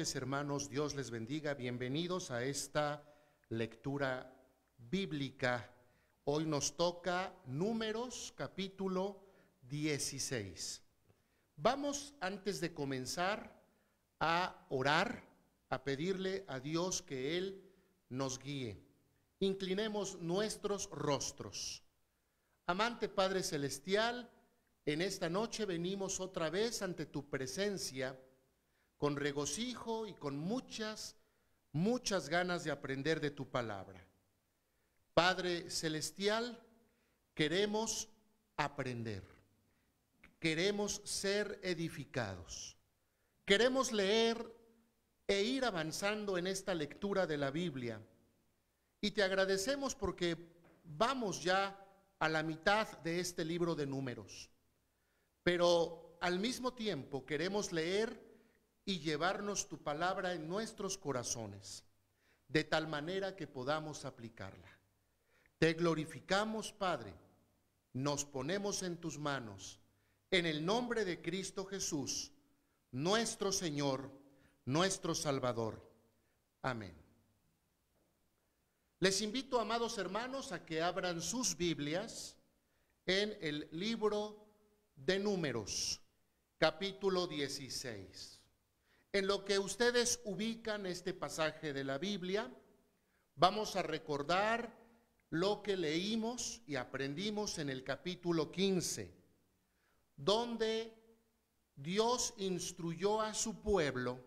noches, hermanos, Dios les bendiga. Bienvenidos a esta lectura bíblica. Hoy nos toca Números, capítulo 16. Vamos, antes de comenzar, a orar, a pedirle a Dios que Él nos guíe. Inclinemos nuestros rostros. Amante Padre Celestial, en esta noche venimos otra vez ante tu presencia con regocijo y con muchas ganas de aprender de tu palabra. Padre Celestial, queremos aprender, queremos ser edificados, queremos leer e ir avanzando en esta lectura de la Biblia. Y te agradecemos porque vamos ya a la mitad de este libro de Números. Pero al mismo tiempo queremos leer y llevarnos tu palabra en nuestros corazones, de tal manera que podamos aplicarla. Te glorificamos, Padre, nos ponemos en tus manos, en el nombre de Cristo Jesús, nuestro Señor, nuestro Salvador. Amén. Les invito, amados hermanos, a que abran sus Biblias en el libro de Números, capítulo 16. En lo que ustedes ubican este pasaje de la Biblia, vamos a recordar lo que leímos y aprendimos en el capítulo 15, donde Dios instruyó a su pueblo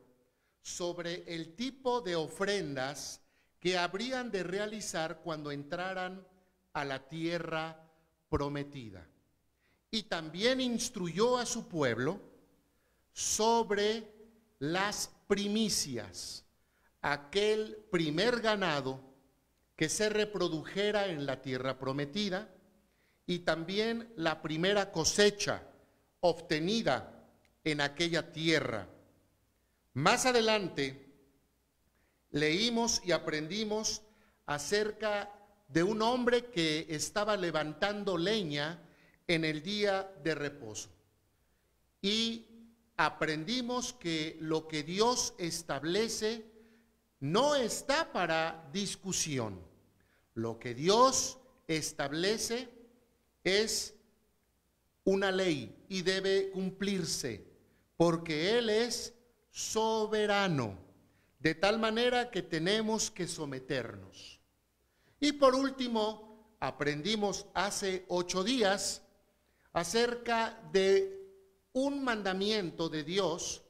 sobre el tipo de ofrendas que habrían de realizar cuando entraran a la tierra prometida. Y también instruyó a su pueblo sobre las primicias, aquel primer ganado que se reprodujera en la tierra prometida, y también la primera cosecha obtenida en aquella tierra. Más adelante leímos y aprendimos acerca de un hombre que estaba levantando leña en el día de reposo. Y aprendimos que lo que Dios establece no está para discusión. Lo que Dios establece es una ley y debe cumplirse, porque Él es soberano, de tal manera que tenemos que someternos. Y por último, aprendimos hace 8 días acerca de un mandamiento de Dios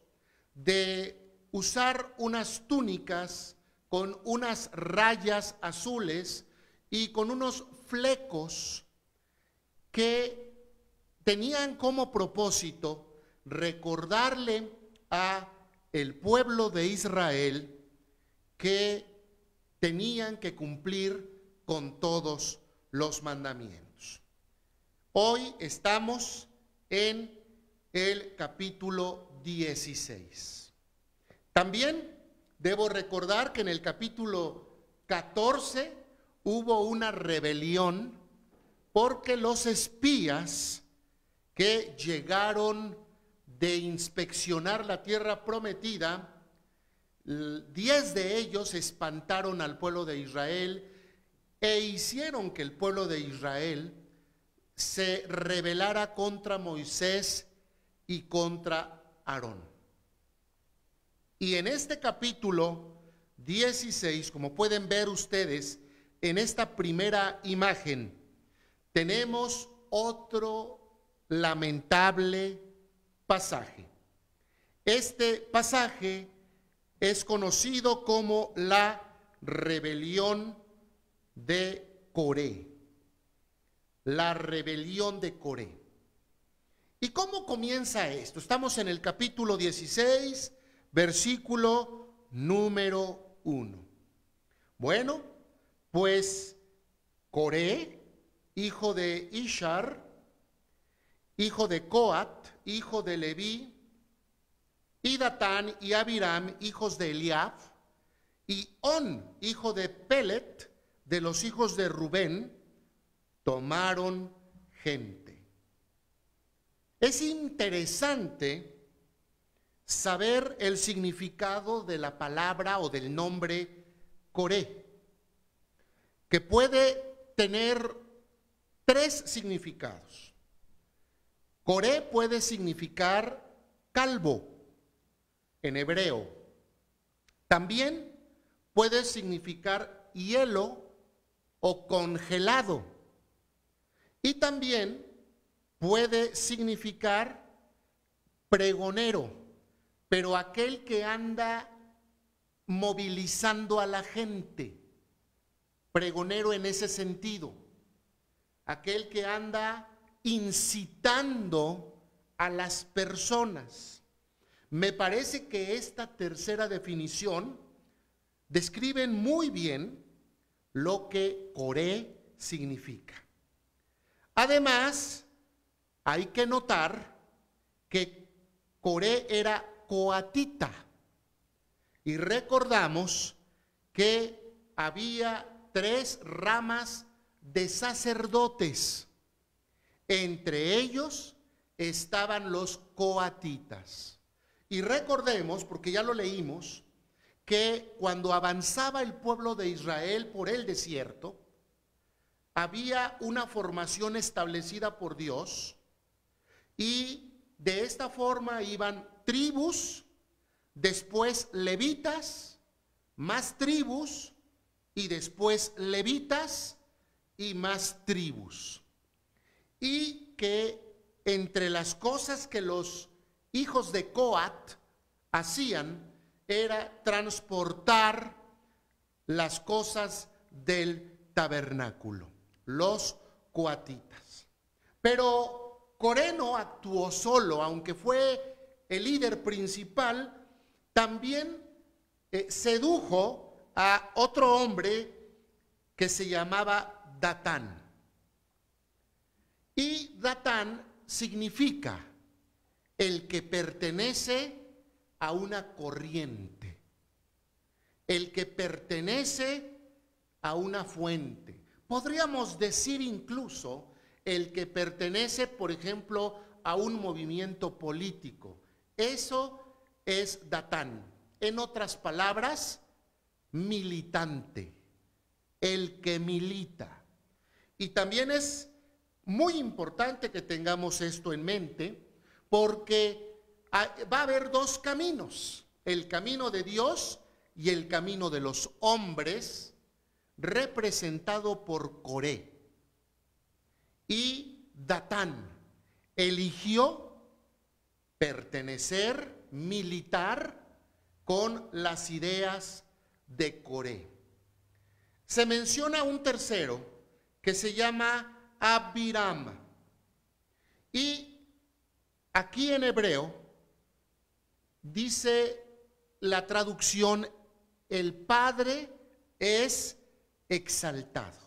de usar unas túnicas con unas rayas azules y con unos flecos que tenían como propósito recordarle a el pueblo de Israel que tenían que cumplir con todos los mandamientos. Hoy estamos en el capítulo 16. También debo recordar que en el capítulo 14 hubo una rebelión porque los espías que llegaron de inspeccionar la tierra prometida, 10 de ellos espantaron al pueblo de Israel e hicieron que el pueblo de Israel se rebelara contra Moisés y contra Aarón. Y en este capítulo 16, como pueden ver ustedes en esta primera imagen, tenemos otro lamentable pasaje. Este pasaje es conocido como la rebelión de Coré. La rebelión de Coré. ¿Y cómo comienza esto? Estamos en el capítulo 16, versículo número 1. Bueno, pues Coré, hijo de Ishar, hijo de Coat, hijo de Leví, y Datán y Abiram, hijos de Eliab, y On, hijo de Pelet, de los hijos de Rubén, tomaron gente. Es interesante saber el significado de la palabra o del nombre Coré, que puede tener tres significados. Coré puede significar calvo en hebreo. También puede significar hielo o congelado. Y también puede significar pregonero, pero aquel que anda movilizando a la gente. Pregonero en ese sentido. Aquel que anda incitando a las personas. Me parece que esta tercera definición describe muy bien lo que Coré significa. Además, hay que notar que Coré era coatita y recordamos que había 3 ramas de sacerdotes. Entre ellos estaban los coatitas. Y recordemos, porque ya lo leímos, que cuando avanzaba el pueblo de Israel por el desierto, había una formación establecida por Dios y de esta forma iban tribus, después levitas, más tribus y después levitas y más tribus. Y que entre las cosas que los hijos de Coat hacían era transportar las cosas del tabernáculo, los coatitas. Pero Coré no actuó solo, aunque fue el líder principal, también sedujo a otro hombre que se llamaba Datán. Y Datán significa el que pertenece a una corriente, el que pertenece a una fuente. Podríamos decir incluso el que pertenece, por ejemplo, a un movimiento político. Eso es Datán. En otras palabras, militante, el que milita. Y también es muy importante que tengamos esto en mente, porque va a haber 2 caminos, el camino de Dios y el camino de los hombres, representado por Coré. Y Datán eligió pertenecer, militar con las ideas de Coré. Se menciona un tercero que se llama Abiram. Y aquí en hebreo dice la traducción: el Padre es exaltado.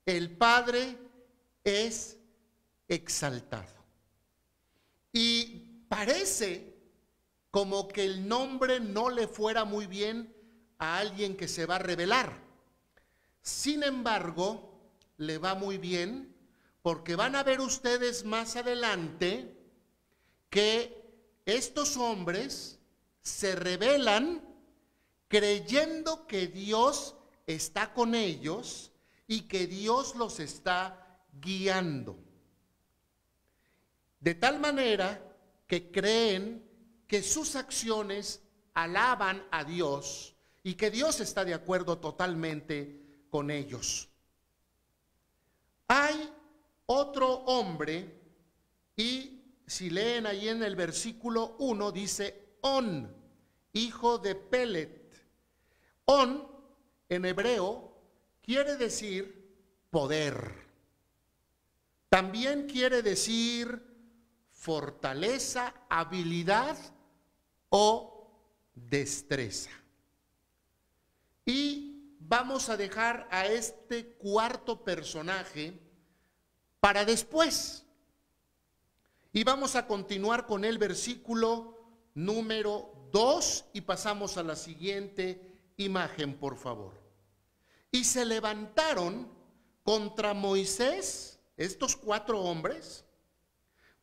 El Padre es exaltado. Y parece como que el nombre no le fuera muy bien a alguien que se va a rebelar. Sin embargo, le va muy bien, porque van a ver ustedes más adelante que estos hombres se rebelan creyendo que Dios está con ellos y que Dios los está guiando. De tal manera que creen que sus acciones alaban a Dios y que Dios está de acuerdo totalmente con ellos. Hay otro hombre, y si leen ahí en el versículo 1 dice On, hijo de Pelet. On en hebreo quiere decir poder. También quiere decir fortaleza, habilidad o destreza. Y vamos a dejar a este cuarto personaje para después. Y vamos a continuar con el versículo número 2 y pasamos a la siguiente imagen, por favor. Y se levantaron contra Moisés, estos 4 hombres,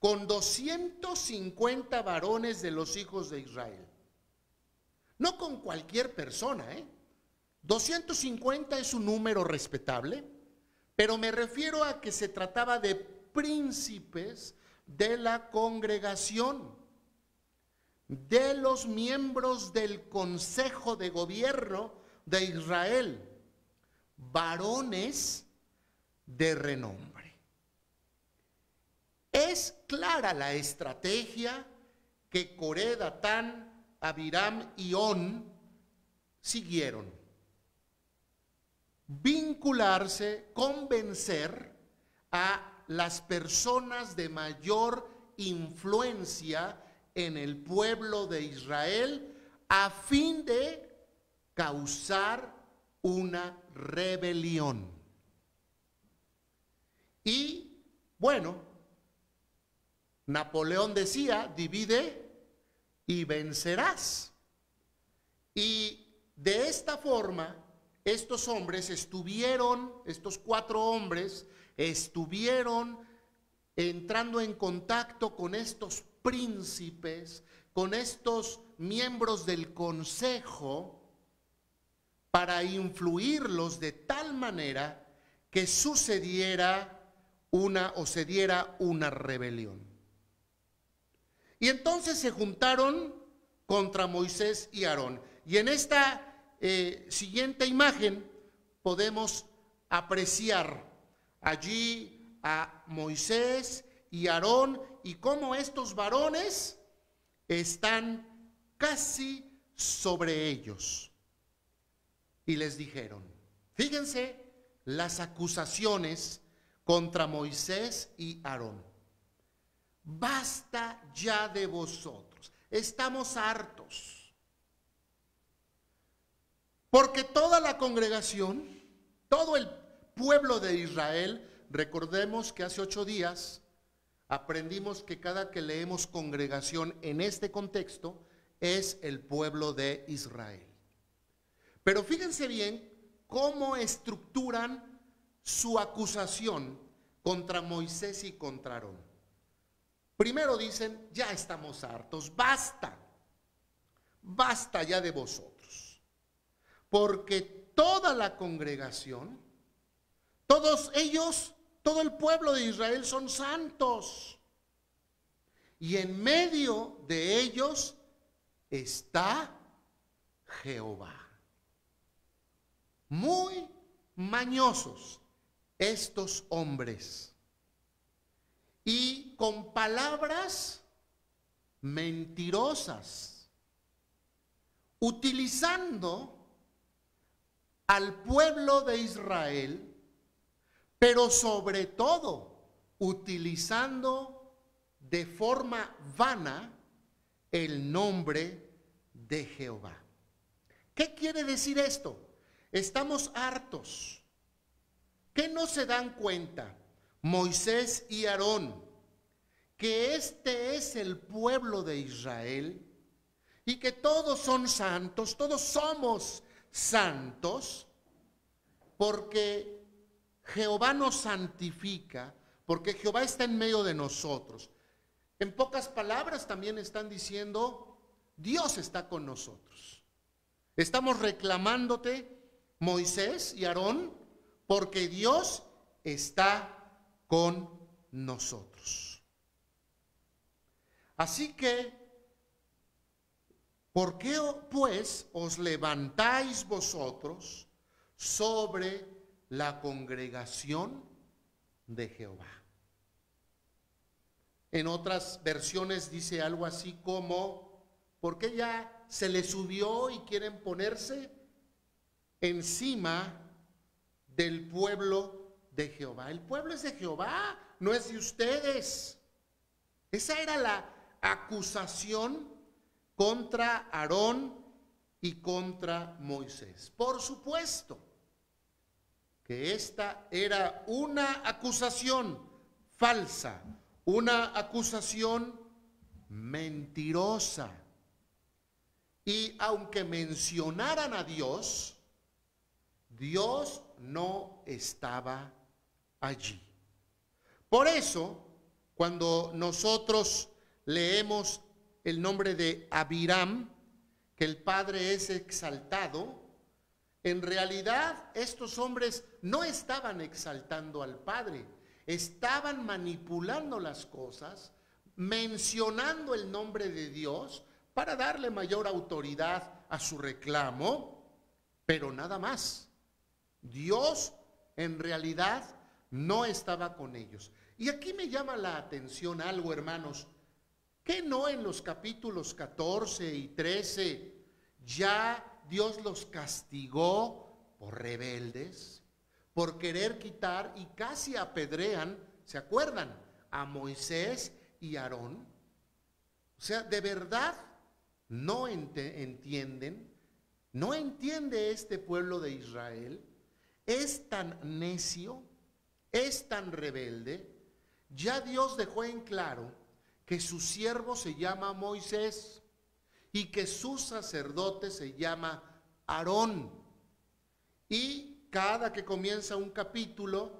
con 250 varones de los hijos de Israel. No con cualquier persona, 250 es un número respetable, pero me refiero a que se trataba de príncipes de la congregación, de los miembros del Consejo de Gobierno de Israel, varones de renombre. Es clara la estrategia que Coré, Datán, Abiram y On siguieron. Vincularse, convencer a las personas de mayor influencia en el pueblo de Israel a fin de causar una rebelión. Y bueno, Napoleón decía, divide y vencerás. Y de esta forma, estos hombres estos 4 hombres estuvieron entrando en contacto con estos príncipes, con estos miembros del consejo, para influirlos de tal manera que sucediera se diera una rebelión. Y entonces se juntaron contra Moisés y Aarón. Y en esta siguiente imagen podemos apreciar allí a Moisés y Aarón y cómo estos varones están casi sobre ellos. Y les dijeron, fíjense las acusaciones contra Moisés y Aarón. Basta ya de vosotros, estamos hartos. Porque toda la congregación, todo el pueblo de Israel, recordemos que hace 8 días aprendimos que cada que leemos congregación en este contexto es el pueblo de Israel. Pero fíjense bien cómo estructuran su acusación contra Moisés y contra Aarón. Primero dicen, ya estamos hartos, basta ya de vosotros, porque toda la congregación, todos ellos, todo el pueblo de Israel son santos, y en medio de ellos está Jehová. Muy mañosos estos hombres, y con palabras mentirosas, utilizando al pueblo de Israel, pero sobre todo utilizando de forma vana el nombre de Jehová. ¿Qué quiere decir esto? Estamos hartos. ¿Qué no se dan cuenta Moisés y Aarón? Que este es el pueblo de Israel y que todos son santos, todos somos santos, porque Jehová nos santifica, porque Jehová está en medio de nosotros. En pocas palabras también están diciendo, Dios está con nosotros. Estamos reclamándote, Moisés y Aarón, porque Dios está con nosotros. Así que, ¿por qué pues os levantáis vosotros sobre la congregación de Jehová? En otras versiones dice algo así como, ¿por qué ya se les subió y quieren ponerse encima del pueblo de Jehová? El pueblo es de Jehová, no es de ustedes. Esa era la acusación contra Aarón y contra Moisés. Por supuesto que esta era una acusación falsa, una acusación mentirosa. Y aunque mencionaran a Dios, Dios no estaba allí. Por eso, Cuando nosotros leemos el nombre de Abiram, que el padre es exaltado, en realidad estos hombres no estaban exaltando al padre, estaban manipulando las cosas, mencionando el nombre de Dios para darle mayor autoridad a su reclamo, pero nada más. Dios en realidad no estaba con ellos. Y aquí me llama la atención algo, hermanos, que no en los capítulos 14 y 13 ya Dios los castigó por rebeldes, por querer quitar y casi apedrean, ¿se acuerdan? A Moisés y Aarón. O sea, de verdad no entienden, no entiende este pueblo de Israel, es tan necio, es tan rebelde. Ya Dios dejó en claro que su siervo se llama Moisés y que su sacerdote se llama Aarón. Y cada que comienza un capítulo,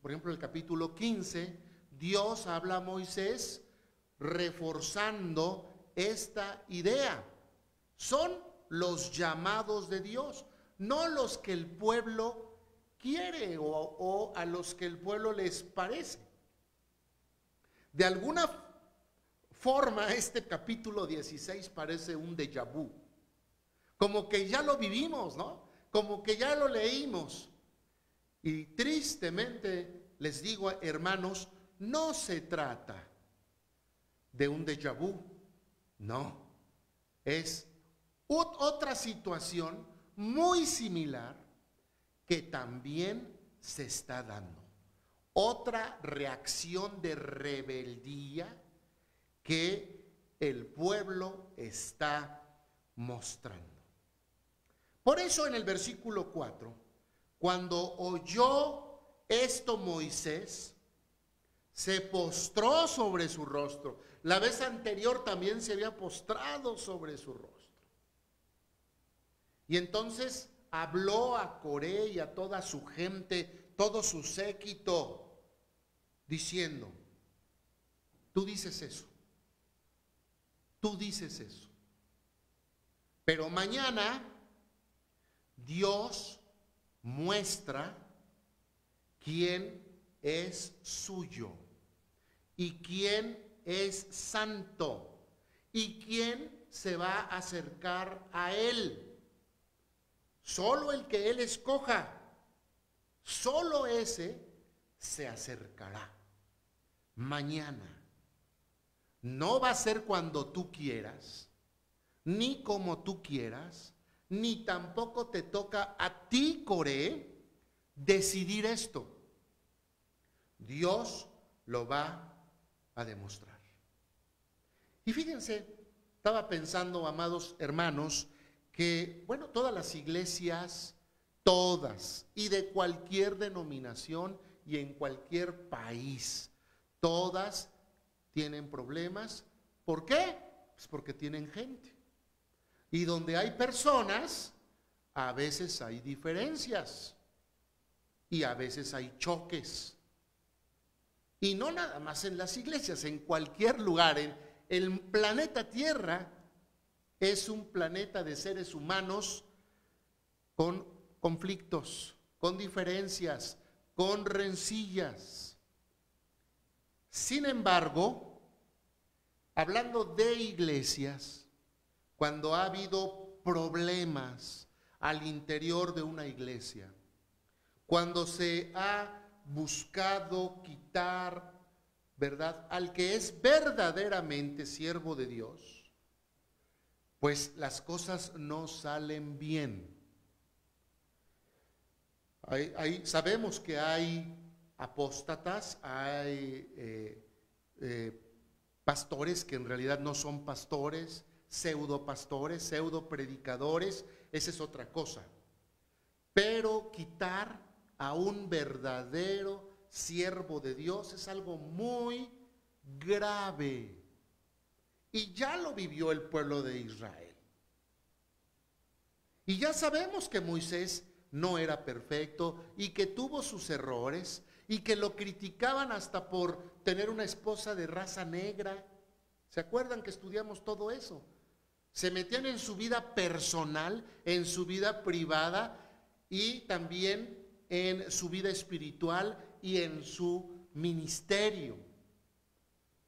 por ejemplo el capítulo 15, Dios habla a Moisés reforzando esta idea. Son los llamados de Dios, no los que el pueblo quiere o a los que el pueblo les parece. De alguna forma este capítulo 16 parece un déjà vu, como que ya lo vivimos, ¿no? Como que ya lo leímos. Y tristemente les digo, hermanos, no se trata de un déjà vu, no, es otra situación muy similar que también se está dando. Otra reacción de rebeldía que el pueblo está mostrando. Por eso en el versículo 4, cuando oyó esto Moisés, se postró sobre su rostro. La vez anterior también se había postrado sobre su rostro. Y entonces habló a Coré y a toda su gente, todo su séquito, diciendo, tú dices eso, tú dices eso, pero mañana Dios muestra quién es suyo y quién es santo y quién se va a acercar a él. Solo el que él escoja, solo ese se acercará. Mañana. No va a ser cuando tú quieras, ni como tú quieras, ni tampoco te toca a ti, Coré, decidir esto. Dios lo va a demostrar. Y fíjense, estaba pensando, amados hermanos, que, bueno, todas las iglesias, todas, y de cualquier denominación y en cualquier país, todas tienen problemas. ¿Por qué? Pues porque tienen gente. Y donde hay personas, a veces hay diferencias y a veces hay choques. Y no nada más en las iglesias, en cualquier lugar. En el planeta Tierra es un planeta de seres humanos con conflictos, con diferencias, con rencillas. Sin embargo, hablando de iglesias, cuando ha habido problemas al interior de una iglesia, cuando se ha buscado quitar, ¿verdad?, al que es verdaderamente siervo de Dios, pues las cosas no salen bien. Sabemos que hay apóstatas, hay pastores que en realidad no son pastores, pseudopastores, pseudopredicadores, esa es otra cosa. Pero quitar a un verdadero siervo de Dios es algo muy grave. Y ya lo vivió el pueblo de Israel. Y ya sabemos que Moisés no era perfecto y que tuvo sus errores y que lo criticaban hasta por tener una esposa de raza negra. ¿Se acuerdan que estudiamos todo eso? Se metían en su vida personal, en su vida privada y también en su vida espiritual y en su ministerio.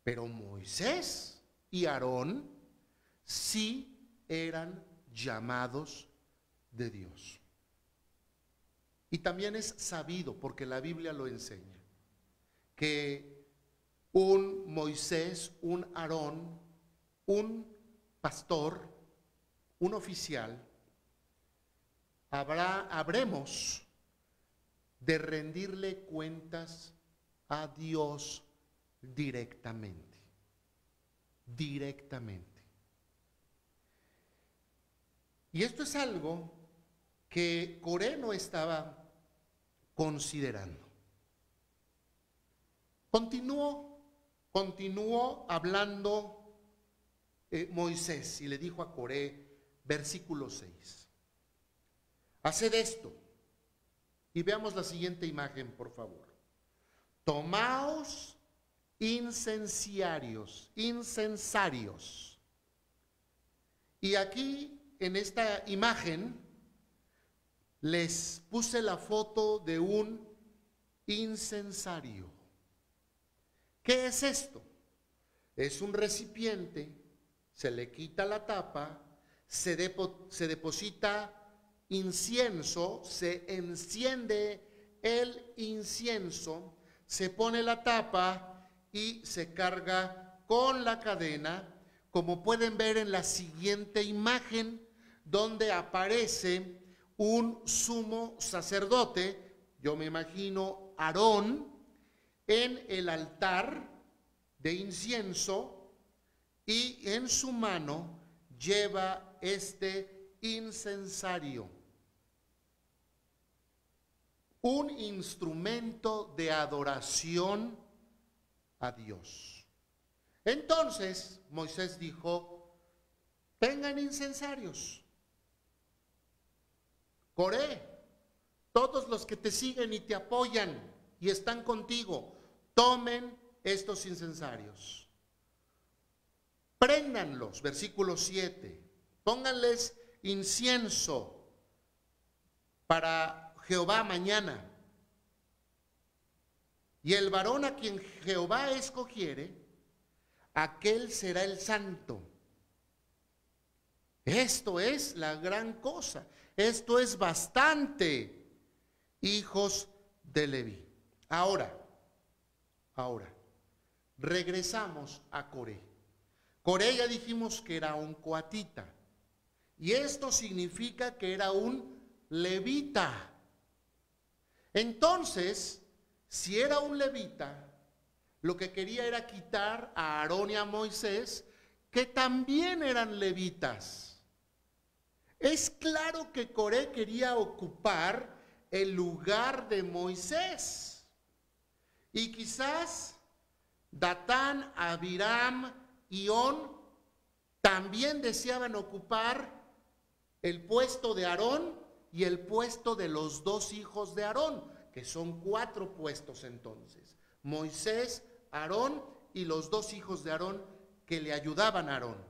Pero Moisés y Aarón sí eran llamados de Dios. Y también es sabido, porque la Biblia lo enseña, que un Moisés, un Aarón, un pastor, un oficial, habremos de rendirle cuentas a Dios directamente. Directamente. Y esto es algo que Coré no estaba considerando. Continuó hablando Moisés y le dijo a Coré, versículo 6, haced esto. Y veamos la siguiente imagen, por favor. Tomaos incensarios. Y aquí, en esta imagen, les puse la foto de un incensario. ¿Qué es esto? Es un recipiente, se le quita la tapa, se deposita incienso, se enciende el incienso, se pone la tapa y se carga con la cadena, como pueden ver en la siguiente imagen, donde aparece un sumo sacerdote, yo me imagino Aarón, en el altar de incienso, y en su mano lleva este incensario, un instrumento de adoración a Dios. Entonces Moisés dijo, tengan incensarios. Coré, todos los que te siguen y te apoyan y están contigo, tomen estos incensarios. Préndanlos, versículo 7. Pónganles incienso para Jehová mañana. Y el varón a quien Jehová escogiere, aquel será el santo. Esto es la gran cosa. Esto es bastante, hijos de Leví. Ahora, regresamos a Coré. Coré ya dijimos que era un coatita. Y esto significa que era un levita. Entonces, si era un levita, lo que quería era quitar a Aarón y a Moisés, que también eran levitas. Es claro que Coré quería ocupar el lugar de Moisés. Y quizás Datán, Abiram y On también deseaban ocupar el puesto de Aarón y el puesto de los dos hijos de Aarón, que son 4 puestos entonces. Moisés, Aarón y los 2 hijos de Aarón que le ayudaban a Aarón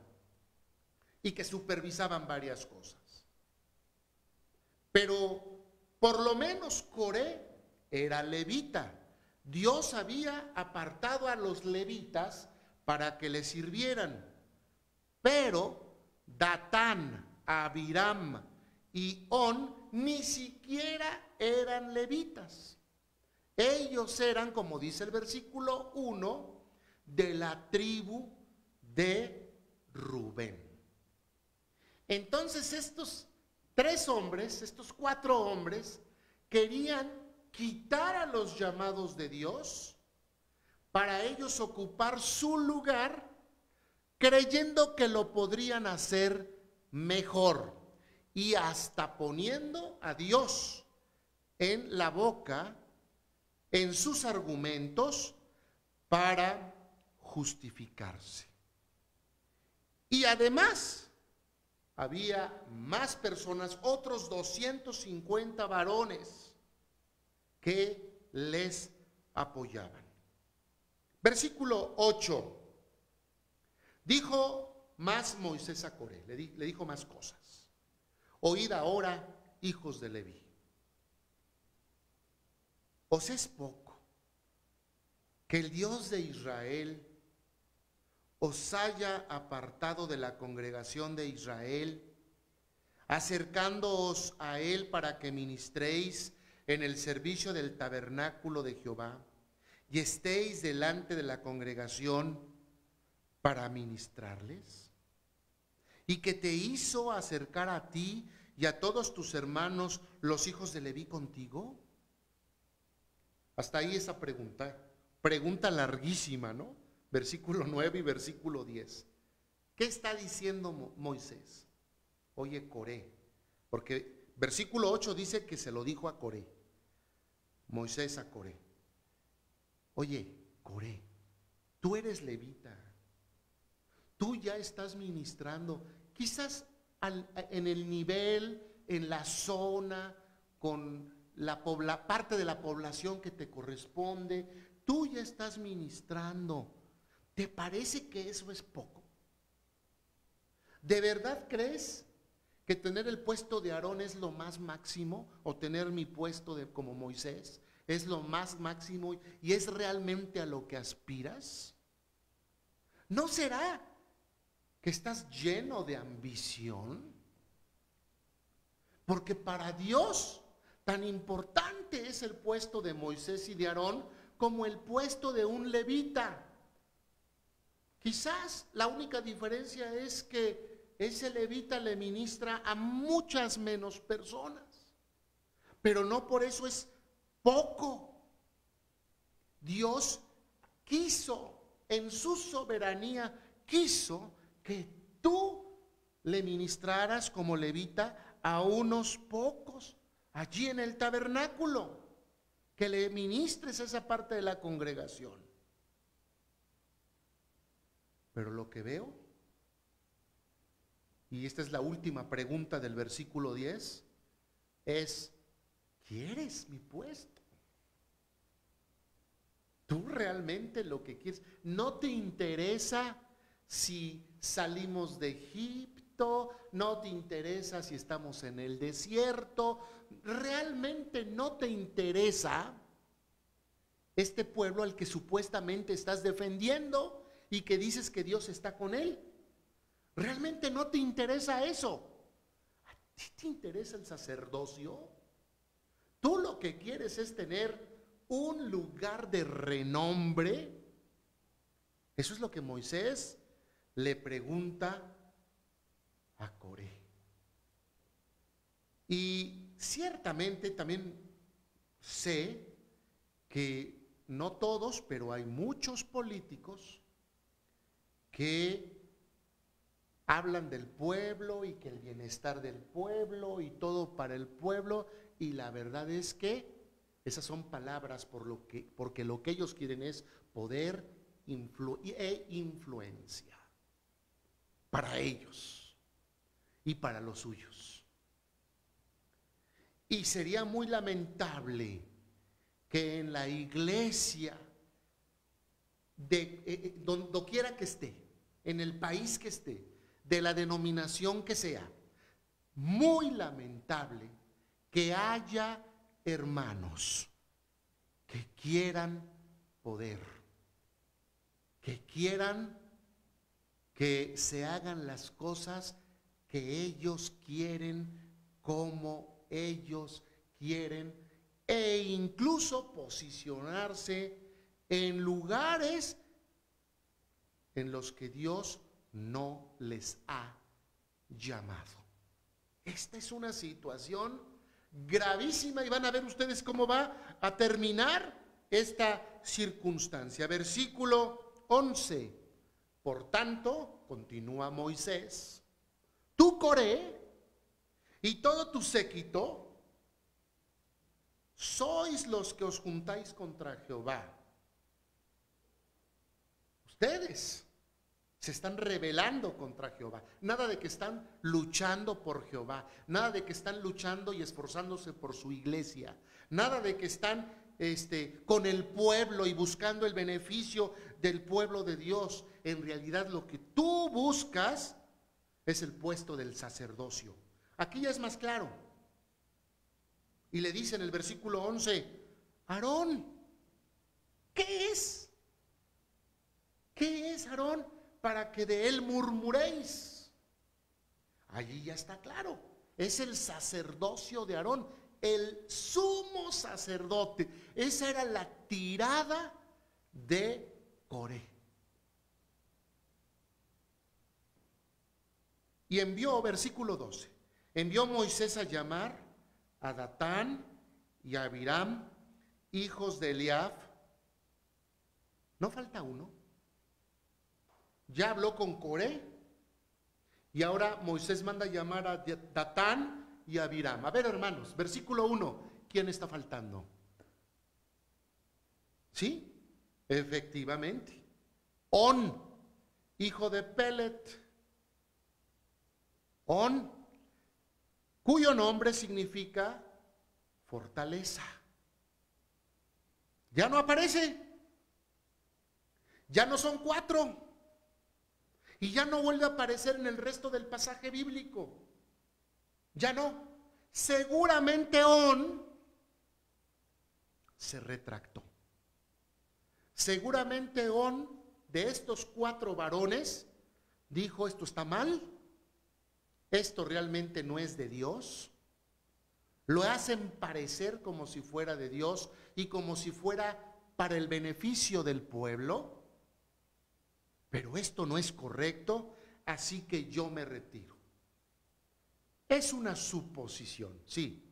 y que supervisaban varias cosas. Pero por lo menos Coré era levita. Dios había apartado a los levitas para que le sirvieran. Pero Datán, Abiram y On ni siquiera eran levitas. Ellos eran, como dice el versículo 1, de la tribu de Rubén. Entonces estos 4 hombres querían quitar a los llamados de Dios para ellos ocupar su lugar, creyendo que lo podrían hacer mejor y hasta poniendo a Dios en la boca en sus argumentos para justificarse. Y además había más personas, otros 250 varones que les apoyaban. Versículo 8. Dijo más Moisés a Coré, le dijo más cosas. Oíd ahora, hijos de Leví. ¿Os es poco que el Dios de Israel os haya apartado de la congregación de Israel, acercándoos a él para que ministréis en el servicio del tabernáculo de Jehová y estéis delante de la congregación para ministrarles? ¿Y que te hizo acercar a ti y a todos tus hermanos, los hijos de Leví, contigo? Hasta ahí esa pregunta larguísima, ¿no? Versículo 9 y versículo 10. ¿Qué está diciendo Moisés? Oye, Coré, porque versículo 8 dice que se lo dijo a Coré, Moisés a Coré. Oye, Coré, tú eres levita, tú ya estás ministrando, quizás en el nivel, en la zona, con la parte de la población que te corresponde, tú ya estás ministrando. ¿Te parece que eso es poco? ¿De verdad crees que tener el puesto de Aarón es lo más máximo, o tener mi puesto como Moisés es lo más máximo y es realmente a lo que aspiras? ¿No será que estás lleno de ambición? Porque para Dios tan importante es el puesto de Moisés y de Aarón como el puesto de un levita. Quizás la única diferencia es que ese levita le ministra a muchas menos personas, pero no por eso es poco. Dios quiso, en su soberanía, quiso que tú le ministraras como levita a unos pocos allí en el tabernáculo, que le ministres a esa parte de la congregación. Pero lo que veo, y esta es la última pregunta del versículo 10, es: ¿quieres mi puesto? ¿Tú realmente lo que quieres? ¿No te interesa si salimos de Egipto? ¿No te interesa si estamos en el desierto? ¿Realmente no te interesa este pueblo al que supuestamente estás defendiendo y que dices que Dios está con él? ¿Realmente no te interesa eso? ¿A ti te interesa el sacerdocio? Tú lo que quieres es tener un lugar de renombre. Eso es lo que Moisés le pregunta a Coré. Y ciertamente también sé que no todos, pero hay muchos políticos que hablan del pueblo y que el bienestar del pueblo y todo para el pueblo, y la verdad es que esas son palabras porque lo que ellos quieren es poder e influencia para ellos y para los suyos. Y sería muy lamentable que en la iglesia, donde quiera que esté, en el país que esté, de la denominación que sea, muy lamentable que haya hermanos que quieran poder, que quieran que se hagan las cosas que ellos quieren, como ellos quieren, e incluso posicionarse en lugares en los que Dios no les ha llamado. Esta es una situación gravísima y van a ver ustedes cómo va a terminar esta circunstancia. Versículo 11. Por tanto, continúa Moisés, tú, Coré, y todo tu séquito, sois los que os juntáis contra Jehová. Ustedes se están rebelando contra Jehová. Nada de que están luchando por Jehová, nada de que están luchando y esforzándose por su iglesia, nada de que están con el pueblo y buscando el beneficio del pueblo de Dios. En realidad lo que tú buscas es el puesto del sacerdocio. Aquí ya es más claro. Y le dice en el versículo 11, Aarón, ¿qué es? ¿Qué es Aarón para que de él murmuréis? Allí ya está claro. Es el sacerdocio de Aarón, el sumo sacerdote. Esa era la tirada de Coré. Y envió, versículo 12, envió Moisés a llamar a Datán y a Abiram, hijos de Eliab. ¿No falta uno? Ya habló con Coré y ahora Moisés manda llamar a Datán y a Abiram. A ver, hermanos, versículo 1, ¿quién está faltando? ¿Sí? Efectivamente. On, hijo de Pelet. On, cuyo nombre significa fortaleza. Ya no aparece. Ya no son 4. Y ya no vuelve a aparecer en el resto del pasaje bíblico. Ya no. Seguramente On se retractó. Seguramente On, de estos 4 varones, dijo: esto está mal, esto realmente no es de Dios. Lo hacen parecer como si fuera de Dios y como si fuera para el beneficio del pueblo. Pero esto no es correcto, así que yo me retiro. Es una suposición, sí.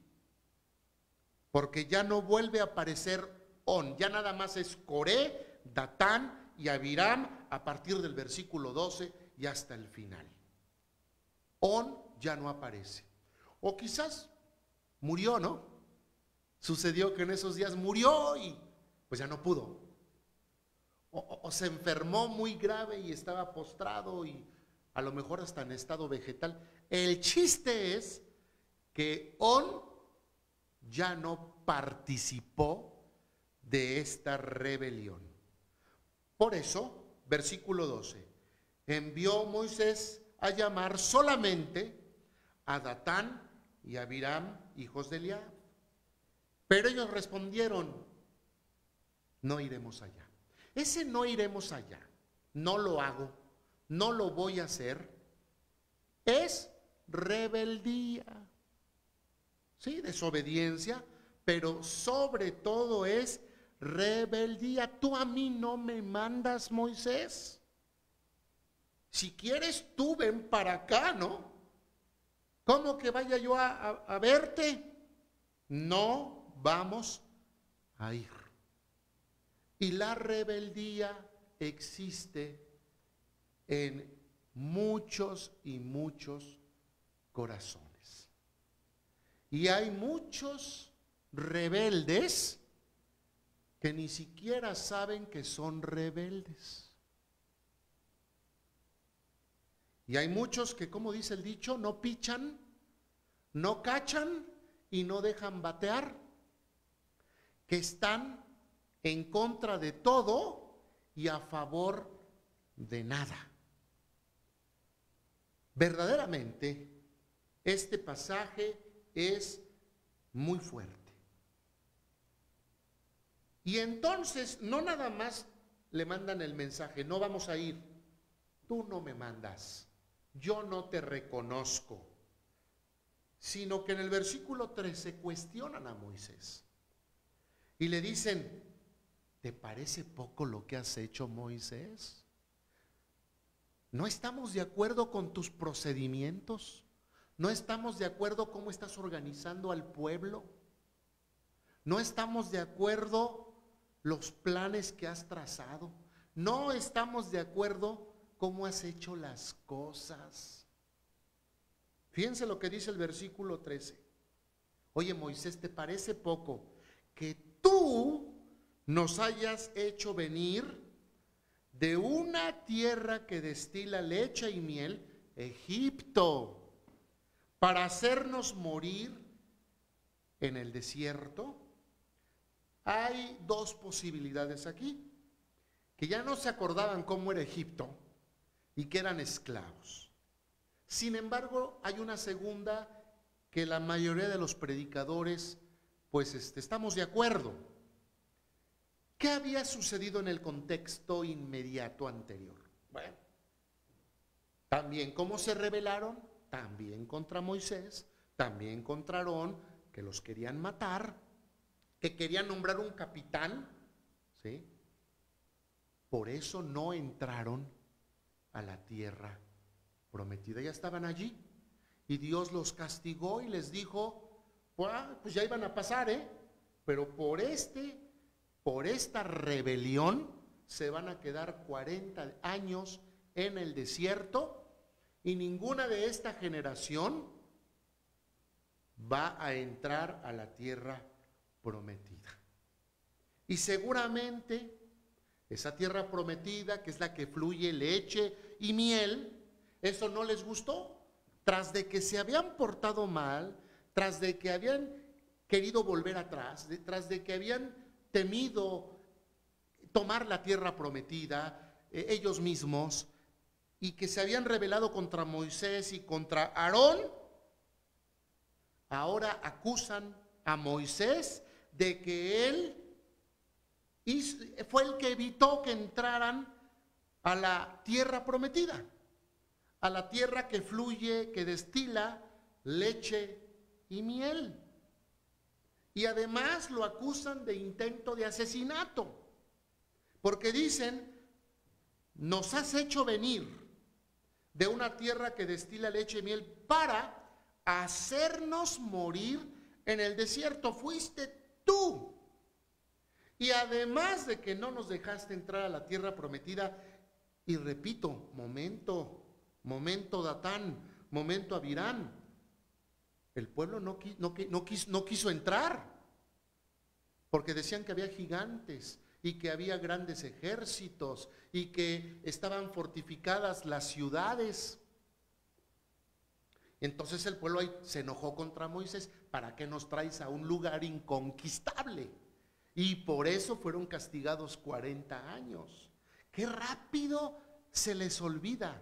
Porque ya no vuelve a aparecer On, ya nada más es Coré, Datán y Abiram a partir del versículo 12 y hasta el final. On ya no aparece. O quizás murió, ¿no? Sucedió que en esos días murió y pues ya no pudo. O se enfermó muy grave y estaba postrado y a lo mejor hasta en estado vegetal. El chiste es que On ya no participó de esta rebelión. Por eso, versículo 12, envió Moisés a llamar solamente a Datán y a Abiram, hijos de Eliab. Pero ellos respondieron: no iremos allá. Ese no iremos allá, no lo hago, no lo voy a hacer, es rebeldía. Sí, desobediencia, pero sobre todo es rebeldía. Tú a mí no me mandas, Moisés. Si quieres, tú ven para acá, ¿no? ¿Cómo que vaya yo a verte? No vamos a ir. Y la rebeldía existe en muchos y muchos corazones. Y hay muchos rebeldes que ni siquiera saben que son rebeldes. Y hay muchos que, como dice el dicho, no pichan, no cachan y no dejan batear, que están en contra de todo y a favor de nada. Verdaderamente, este pasaje es muy fuerte. Y entonces, no nada más le mandan el mensaje: no vamos a ir, tú no me mandas, yo no te reconozco, sino que en el versículo 13 cuestionan a Moisés y le dicen: ¿te parece poco lo que has hecho, Moisés? ¿No estamos de acuerdo con tus procedimientos? ¿No estamos de acuerdo cómo estás organizando al pueblo? ¿No estamos de acuerdo los planes que has trazado? ¿No estamos de acuerdo cómo has hecho las cosas? Fíjense lo que dice el versículo 13. Oye, Moisés, ¿te parece poco que tú nos hayas hecho venir de una tierra que destila leche y miel, Egipto, para hacernos morir en el desierto? Hay dos posibilidades aquí, que ya no se acordaban cómo era Egipto y que eran esclavos. Sin embargo, hay una segunda que la mayoría de los predicadores, pues estamos de acuerdo. ¿Qué había sucedido en el contexto inmediato anterior? Bueno, también cómo se rebelaron, también contra Moisés, también contra Aarón, que los querían matar, que querían nombrar un capitán, ¿sí? Por eso no entraron a la tierra prometida. Ya estaban allí y Dios los castigó y les dijo, pues ya iban a pasar, pero por esta rebelión se van a quedar 40 años en el desierto y ninguna de esta generación va a entrar a la tierra prometida. Y seguramente esa tierra prometida, que es la que fluye leche y miel, eso no les gustó. Tras de que se habían portado mal, tras de que habían querido volver atrás, tras de que habían temido tomar la tierra prometida ellos mismos, y que se habían rebelado contra Moisés y contra Aarón, ahora acusan a Moisés de que él fue el que evitó que entraran a la tierra prometida, a la tierra que fluye, que destila leche y miel. Y además lo acusan de intento de asesinato, porque dicen, nos has hecho venir de una tierra que destila leche y miel para hacernos morir en el desierto. Fuiste tú. Y además de que no nos dejaste entrar a la tierra prometida, y repito, momento Datán, momento Abirán, el pueblo no quiso entrar, porque decían que había gigantes y que había grandes ejércitos y que estaban fortificadas las ciudades. Entonces el pueblo ahí se enojó contra Moisés, ¿para qué nos traes a un lugar inconquistable? Y por eso fueron castigados 40 años. Qué rápido se les olvida.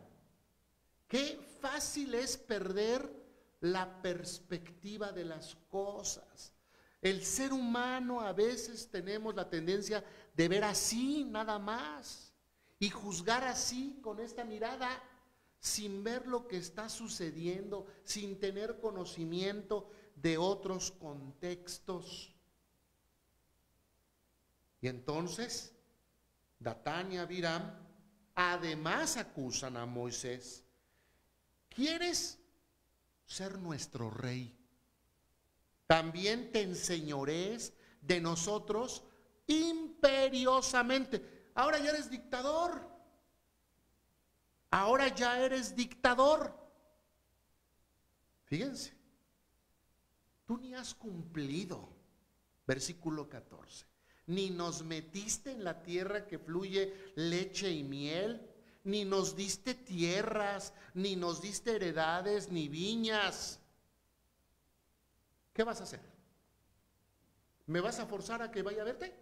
Qué fácil es perder la perspectiva de las cosas. El ser humano a veces tenemos la tendencia de ver así nada más y juzgar así con esta mirada, sin ver lo que está sucediendo, sin tener conocimiento de otros contextos. Y entonces Datán y Abiram además acusan a Moisés. ¿Quieres ser nuestro rey? También te enseñorees de nosotros imperiosamente. Ahora ya eres dictador. Ahora ya eres dictador. Fíjense, tú ni has cumplido, versículo 14, ni nos metiste en la tierra que fluye leche y miel, ni nos diste tierras, ni nos diste heredades, ni viñas. ¿Qué vas a hacer? ¿Me vas a forzar a que vaya a verte?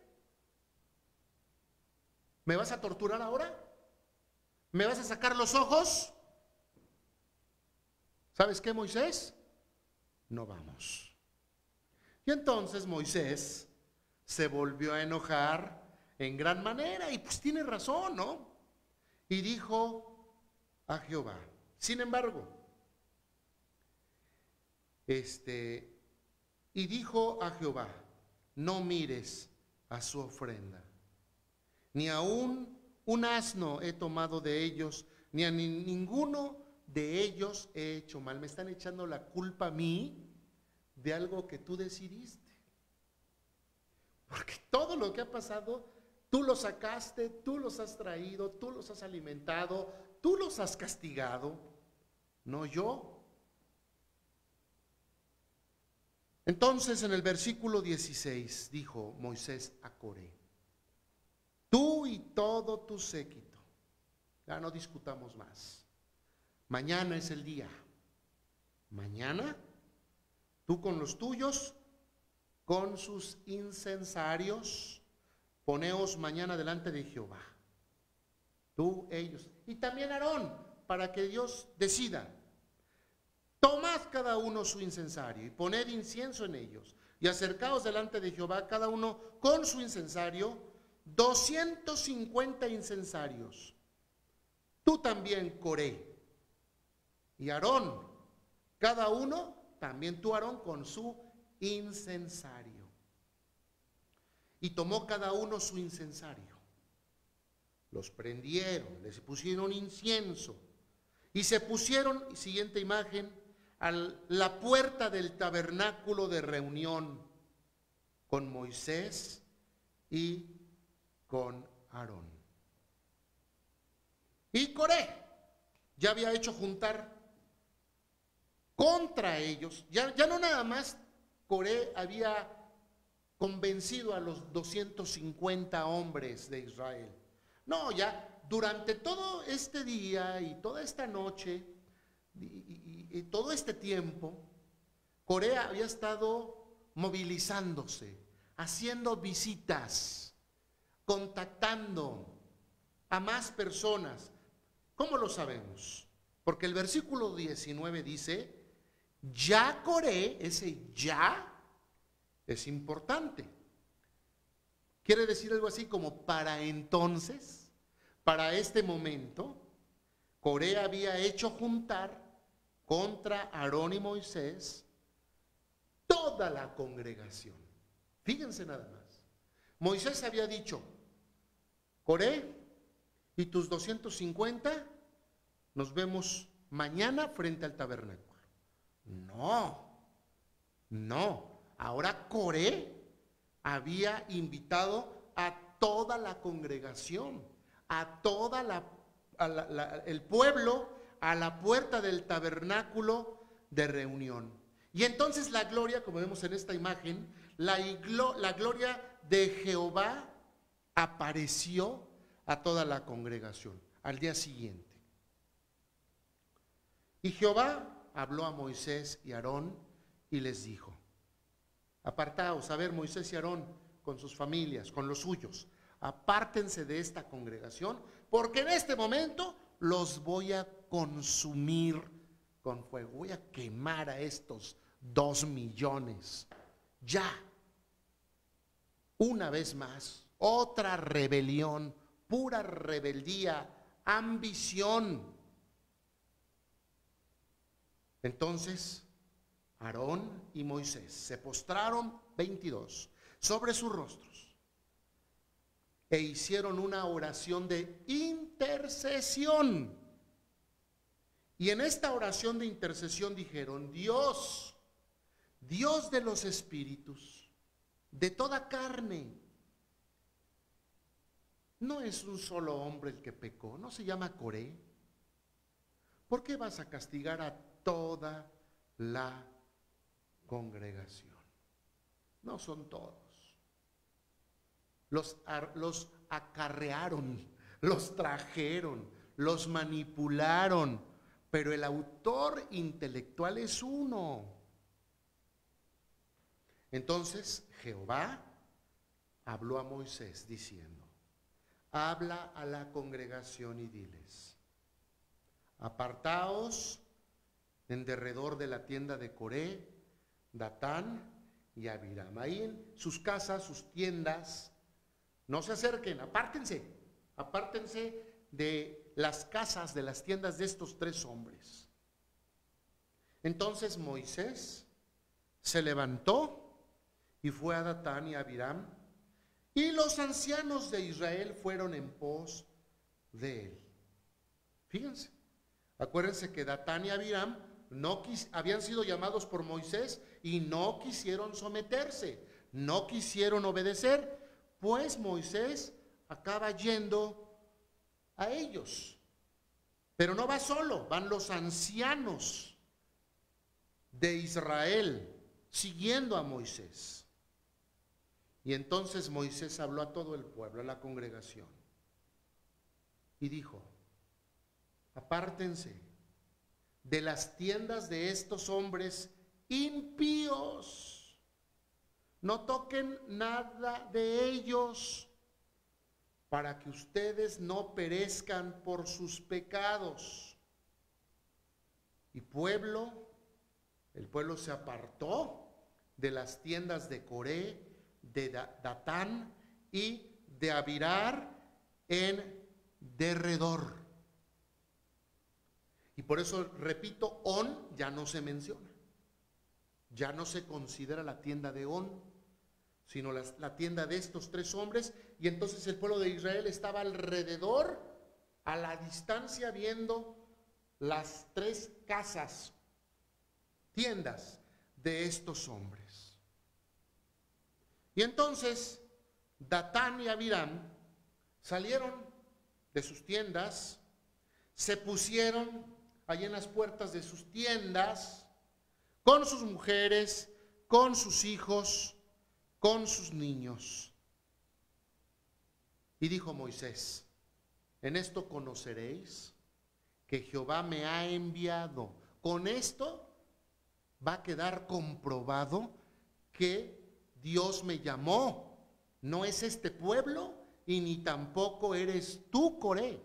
¿Me vas a torturar ahora? ¿Me vas a sacar los ojos? ¿Sabes qué, Moisés? No vamos. Y entonces Moisés se volvió a enojar en gran manera, y pues tiene razón, ¿no? Y dijo a Jehová, sin embargo, y dijo a Jehová, no mires a su ofrenda, ni aún un asno he tomado de ellos, ni a ninguno de ellos he hecho mal. Me están echando la culpa a mí de algo que tú decidiste. Porque todo lo que ha pasado, tú los sacaste, tú los has traído, tú los has alimentado, tú los has castigado, no yo. Entonces en el versículo 16 dijo Moisés a Coré, tú y todo tu séquito, ya no discutamos más, mañana es el día, mañana tú con los tuyos con sus incensarios, poneos mañana delante de Jehová. Tú, ellos, y también Aarón, para que Dios decida. Tomad cada uno su incensario y poned incienso en ellos, y acercaos delante de Jehová cada uno con su incensario, 250 incensarios. Tú también, Coré, y Aarón, cada uno, también tú, Aarón, con su incensario. Y tomó cada uno su incensario. Los prendieron, les pusieron incienso y se pusieron, siguiente imagen, a la puerta del tabernáculo de reunión con Moisés y con Aarón. Y Coré ya había hecho juntar contra ellos, ya no nada más Coré había convencido a los 250 hombres de Israel. No, ya durante todo este día y toda esta noche y todo este tiempo, Coré había estado movilizándose, haciendo visitas, contactando a más personas. ¿Cómo lo sabemos? Porque el versículo 19 dice, ya Coré, ese ya es importante. Quiere decir algo así como para entonces, para este momento, Coré había hecho juntar contra Aarón y Moisés toda la congregación. Fíjense nada más. Moisés había dicho, Coré y tus 250 nos vemos mañana frente al tabernáculo. No. Ahora Coré había invitado a toda la congregación, a toda el pueblo, a la puerta del tabernáculo de reunión. Y entonces la gloria, como vemos en esta imagen, la gloria de Jehová apareció a toda la congregación al día siguiente. Y Jehová habló a Moisés y Aarón y les dijo, apartaos, a ver, Moisés y Aarón con sus familias, con los suyos, apártense de esta congregación, porque en este momento los voy a consumir con fuego. Voy a quemar a estos 2 millones. Ya. Una vez más, otra rebelión, pura rebeldía, ambición. Entonces, Aarón y Moisés se postraron, 22, sobre sus rostros e hicieron una oración de intercesión. Y en esta oración de intercesión dijeron, Dios de los espíritus, de toda carne, no es un solo hombre el que pecó, no se llama Coré. ¿Por qué vas a castigar a toda la congregación? No son todos. Los acarrearon, los trajeron, los manipularon, pero el autor intelectual es uno. Entonces Jehová habló a Moisés diciendo, habla a la congregación y diles, apartaos en derredor de la tienda de Coré, Datán y Abiram. Ahí en sus casas, sus tiendas, no se acerquen, apártense de las casas, de las tiendas de estos 3 hombres. Entonces Moisés se levantó y fue a Datán y a Abiram, y los ancianos de Israel fueron en pos de él. Fíjense, acuérdense que Datán y Abiram habían sido llamados por Moisés y no quisieron someterse, no quisieron obedecer, pues Moisés acaba yendo a ellos. Pero no va solo, van los ancianos de Israel siguiendo a Moisés. Y entonces Moisés habló a todo el pueblo, a la congregación, y dijo, apártense de las tiendas de estos hombres impíos, no toquen nada de ellos, para que ustedes no perezcan por sus pecados. Y el pueblo se apartó de las tiendas de Coré, de Datán y de Abiram en derredor. Y por eso, repito, On ya no se menciona. Ya no se considera la tienda de On, sino la tienda de estos tres hombres. Y entonces el pueblo de Israel estaba alrededor, a la distancia, viendo las tres casas, tiendas de estos hombres. Y entonces Datán y Abiram salieron de sus tiendas, se pusieron allí en las puertas de sus tiendas, con sus mujeres, con sus hijos, con sus niños. Y dijo Moisés: en esto conoceréis que Jehová me ha enviado. Con esto va a quedar comprobado que Dios me llamó. No es este pueblo y ni tampoco eres tú, Coré.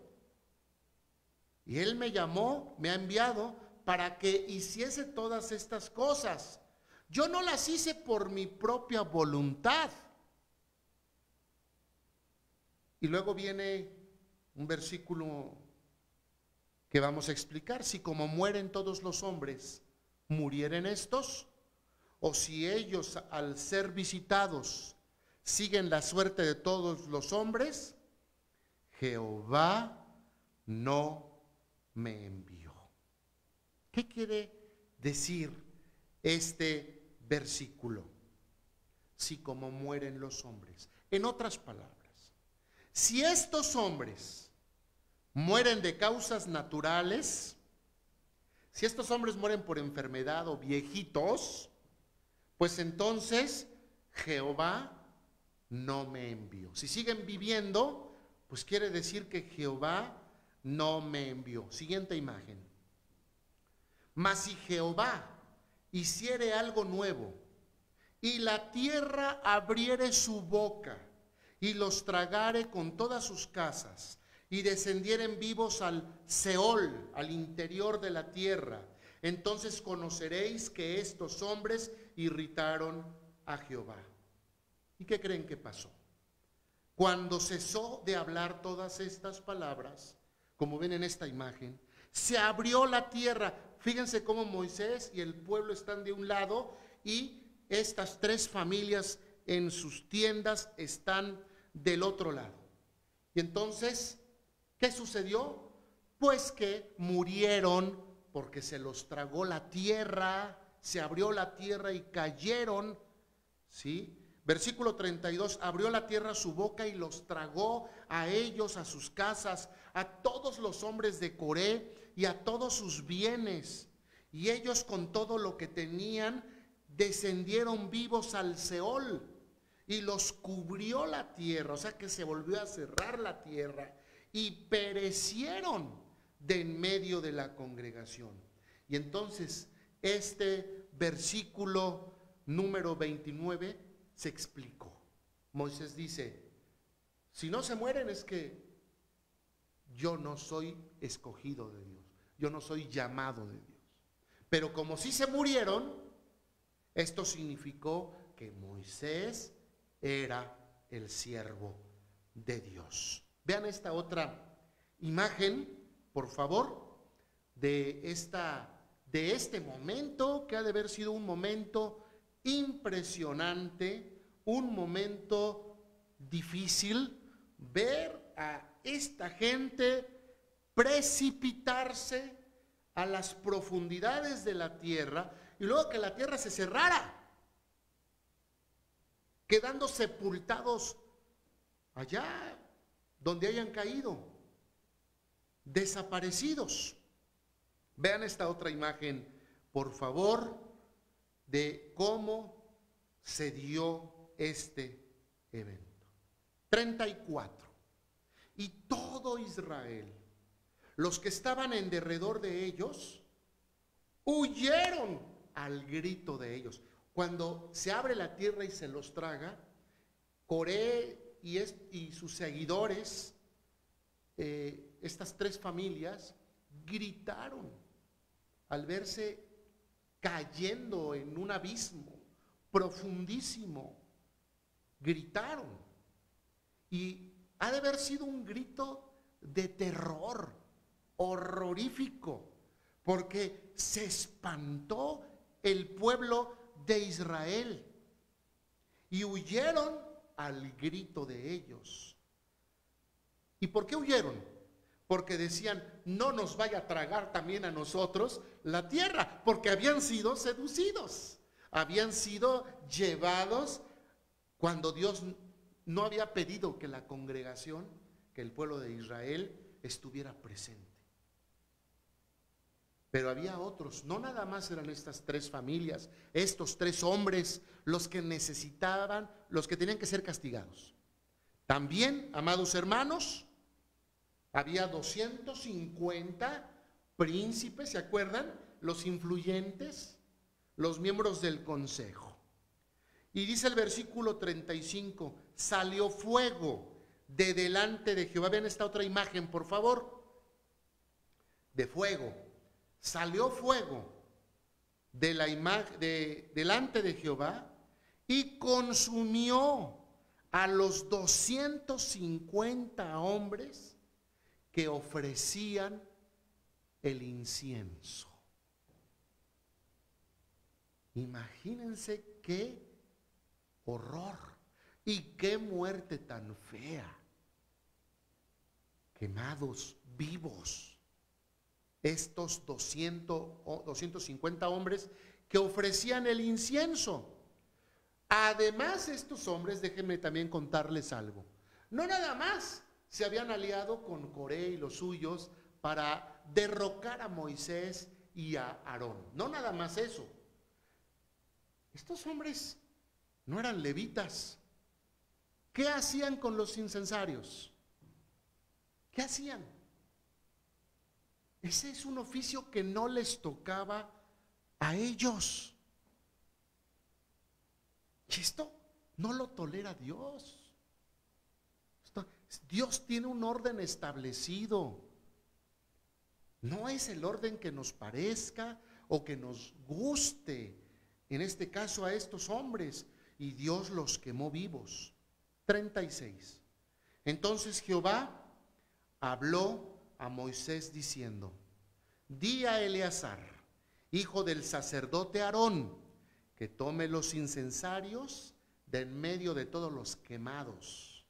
Y Él me llamó, me ha enviado para que hiciese todas estas cosas. Yo no las hice por mi propia voluntad. Y luego viene un versículo que vamos a explicar: si como mueren todos los hombres, murieren estos, o si ellos al ser visitados siguen la suerte de todos los hombres, Jehová no me envió. ¿Qué quiere decir este versículo? Si como mueren los hombres. En otras palabras, si estos hombres mueren de causas naturales, si estos hombres mueren por enfermedad o viejitos, pues entonces Jehová no me envió. Si siguen viviendo, pues quiere decir que Jehová no me envió. Siguiente imagen. Mas si Jehová hiciere algo nuevo, y la tierra abriere su boca, y los tragare con todas sus casas, y descendieren vivos al Seol, al interior de la tierra, entonces conoceréis que estos hombres irritaron a Jehová. ¿Y qué creen que pasó? Cuando cesó de hablar todas estas palabras, como ven en esta imagen, se abrió la tierra. Fíjense cómo Moisés y el pueblo están de un lado y estas tres familias en sus tiendas están del otro lado. Y entonces, ¿qué sucedió? Pues que murieron porque se los tragó la tierra, se abrió la tierra y cayeron, ¿sí? Versículo 32, abrió la tierra su boca y los tragó a ellos, a sus casas, a todos los hombres de Coré y a todos sus bienes. Y ellos con todo lo que tenían descendieron vivos al Seol y los cubrió la tierra, o sea que se volvió a cerrar la tierra y perecieron de en medio de la congregación. Y entonces este versículo número 29 se explicó. Moisés dice: si no se mueren es que yo no soy escogido de Dios, yo no soy llamado de Dios. Pero como sí se murieron, esto significó que Moisés era el siervo de Dios. Vean esta otra imagen, por favor, de este momento, que ha de haber sido un momento impresionante, un momento difícil, ver a esta gente precipitarse a las profundidades de la tierra y luego que la tierra se cerrara, quedando sepultados allá donde hayan caído, desaparecidos. Vean esta otra imagen, por favor, de cómo se dio este evento. 34. Y todo Israel, los que estaban en derredor de ellos, huyeron al grito de ellos. cuando se abre la tierra y se los traga, Coré y sus seguidores, estas tres familias, gritaron al verse cayendo en un abismo profundísimo. Gritaron. Y ha de haber sido un grito de terror, horrorífico, porque se espantó el pueblo de Israel y huyeron al grito de ellos. ¿Y por qué huyeron? Porque decían, no nos vaya a tragar también a nosotros la tierra, porque habían sido seducidos, habían sido llevados cuando Dios no había pedido que la congregación, que el pueblo de Israel estuviera presente. Pero había otros, no nada más eran estas tres familias, estos tres hombres los que necesitaban, los que tenían que ser castigados. También, amados hermanos, había 250 príncipes, ¿se acuerdan? Los influyentes, los miembros del consejo. Y dice el versículo 35, salió fuego de delante de Jehová. Vean esta otra imagen, por favor, de fuego. Salió fuego de la imagen delante de Jehová y consumió a los 250 hombres que ofrecían el incienso. Imagínense qué horror y qué muerte tan fea. Quemados vivos. Estos 250 hombres que ofrecían el incienso. Además, estos hombres, déjenme también contarles algo. No nada más se habían aliado con Coré y los suyos para derrocar a Moisés y a Aarón. No nada más eso. Estos hombres no eran levitas. ¿Qué hacían con los incensarios? ¿Qué hacían? Ese es un oficio que no les tocaba a ellos. Y esto no lo tolera Dios. Dios tiene un orden establecido. No es el orden que nos parezca o que nos guste. En este caso a estos hombres. Y Dios los quemó vivos. 36. Entonces Jehová habló a Moisés diciendo, di a Eleazar, hijo del sacerdote Aarón, que tome los incensarios de en medio de todos los quemados,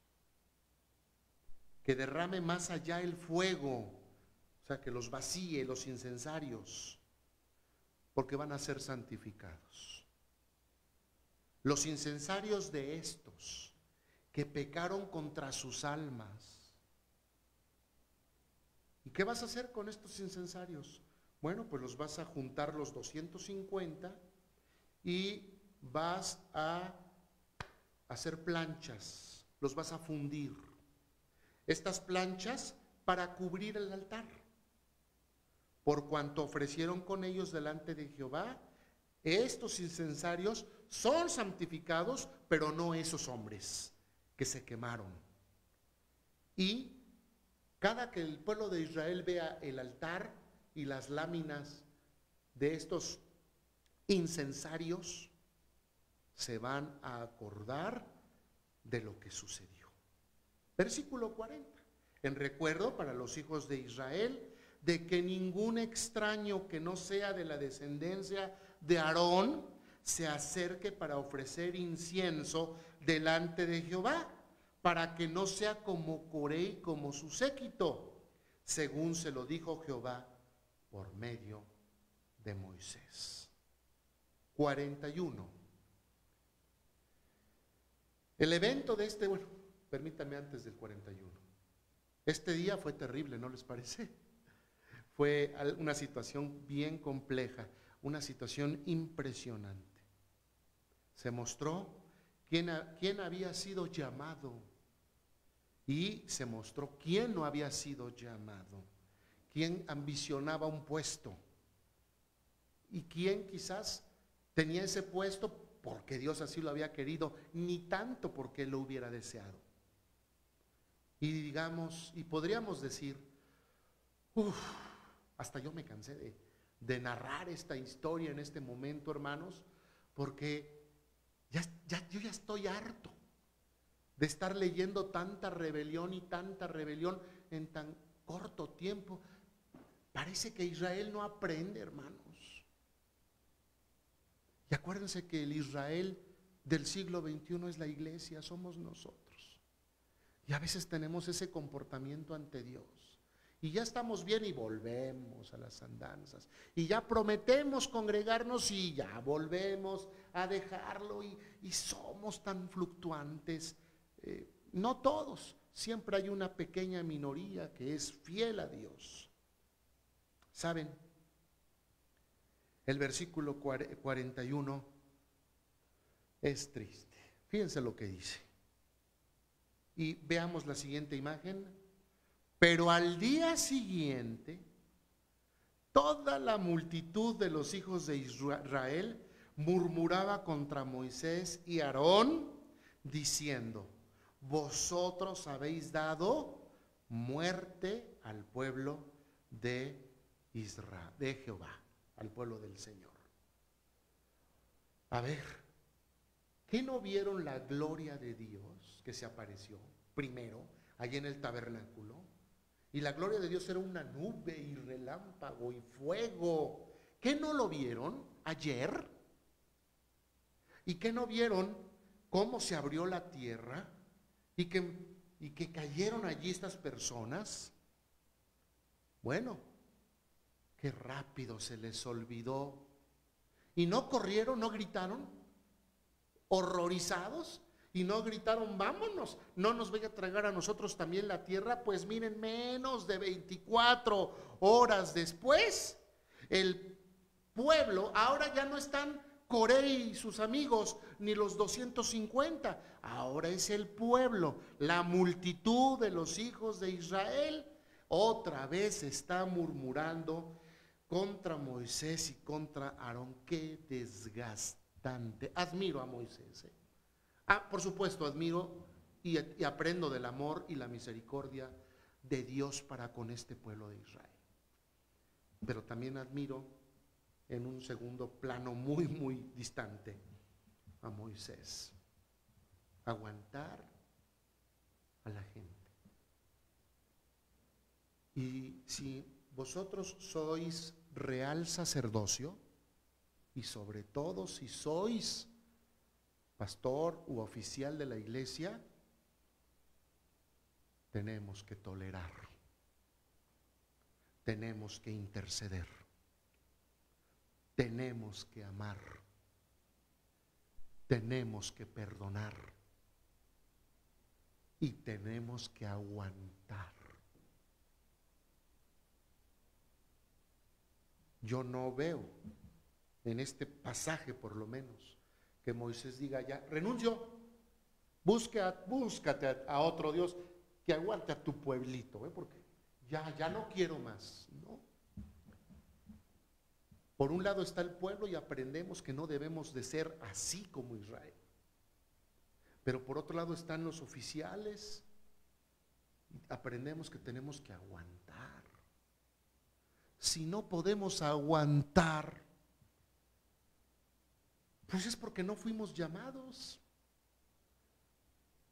que derrame más allá el fuego, o sea, que los vacíe los incensarios, porque van a ser santificados. Los incensarios de estos que pecaron contra sus almas. ¿Y qué vas a hacer con estos incensarios? Bueno, pues los vas a juntar los 250 y vas a hacer planchas, los vas a fundir. Estas planchas para cubrir el altar. Por cuanto ofrecieron con ellos delante de Jehová, estos incensarios son santificados, pero no esos hombres que se quemaron. Y cada que el pueblo de Israel vea el altar y las láminas de estos incensarios, se van a acordar de lo que sucedió. Versículo 40. En recuerdo para los hijos de Israel de que ningún extraño que no sea de la descendencia de Aarón se acerque para ofrecer incienso delante de Jehová, para que no sea como Coré y como su séquito, según se lo dijo Jehová por medio de Moisés. 41. El evento de este, bueno, permítame antes del 41. Este día fue terrible, ¿no les parece? Fue una situación bien compleja, una situación impresionante. Se mostró quién había sido llamado. Y se mostró quién no había sido llamado, quién ambicionaba un puesto y quién quizás tenía ese puesto porque Dios así lo había querido, ni tanto porque Él lo hubiera deseado. Y digamos, y podríamos decir, hasta yo me cansé de narrar esta historia en este momento, hermanos, porque yo ya estoy harto de estar leyendo tanta rebelión y tanta rebelión en tan corto tiempo. Parece que Israel no aprende, hermanos. Y acuérdense que el Israel del siglo XXI es la iglesia, somos nosotros. Y a veces tenemos ese comportamiento ante Dios. Y ya estamos bien y volvemos a las andanzas. Y ya prometemos congregarnos y ya volvemos a dejarlo. Y somos tan fluctuantes. No todos, siempre hay una pequeña minoría que es fiel a Dios. ¿Saben? El versículo 41 es triste. Fíjense lo que dice. Y veamos la siguiente imagen. Pero al día siguiente, toda la multitud de los hijos de Israel murmuraba contra Moisés y Aarón, diciendo: vosotros habéis dado muerte al pueblo de Israel, de Jehová, al pueblo del Señor. A ver, ¿qué no vieron la gloria de Dios que se apareció primero allí en el tabernáculo? Y la gloria de Dios era una nube y relámpago y fuego. ¿Qué no lo vieron ayer? ¿Y qué no vieron cómo se abrió la tierra y que cayeron allí estas personas? Bueno, qué rápido se les olvidó. Y no corrieron, no gritaron, horrorizados. Y no gritaron: vámonos, no nos vaya a tragar a nosotros también la tierra. Pues miren, menos de 24 horas después, el pueblo, ahora ya no están Coré y sus amigos, ni los 250, ahora es el pueblo, la multitud de los hijos de Israel, otra vez está murmurando contra Moisés y contra Aarón. Qué desgastante. Admiro a Moisés, por supuesto, admiro y aprendo del amor y la misericordia de Dios para con este pueblo de Israel. Pero también admiro en un segundo plano muy, muy distante a Moisés. Aguantar a la gente. Y si vosotros sois real sacerdocio, y sobre todo si sois pastor u oficial de la iglesia, tenemos que tolerar, tenemos que interceder, tenemos que amar, tenemos que perdonar y tenemos que aguantar. Yo no veo en este pasaje, por lo menos, que Moisés diga: ya renuncio, búscate a otro Dios que aguante a tu pueblito, porque ya no quiero más, ¿no? Por un lado está el pueblo y aprendemos que no debemos de ser así como Israel. Pero por otro lado están los oficiales y aprendemos que tenemos que aguantar. Si no podemos aguantar, pues es porque no fuimos llamados.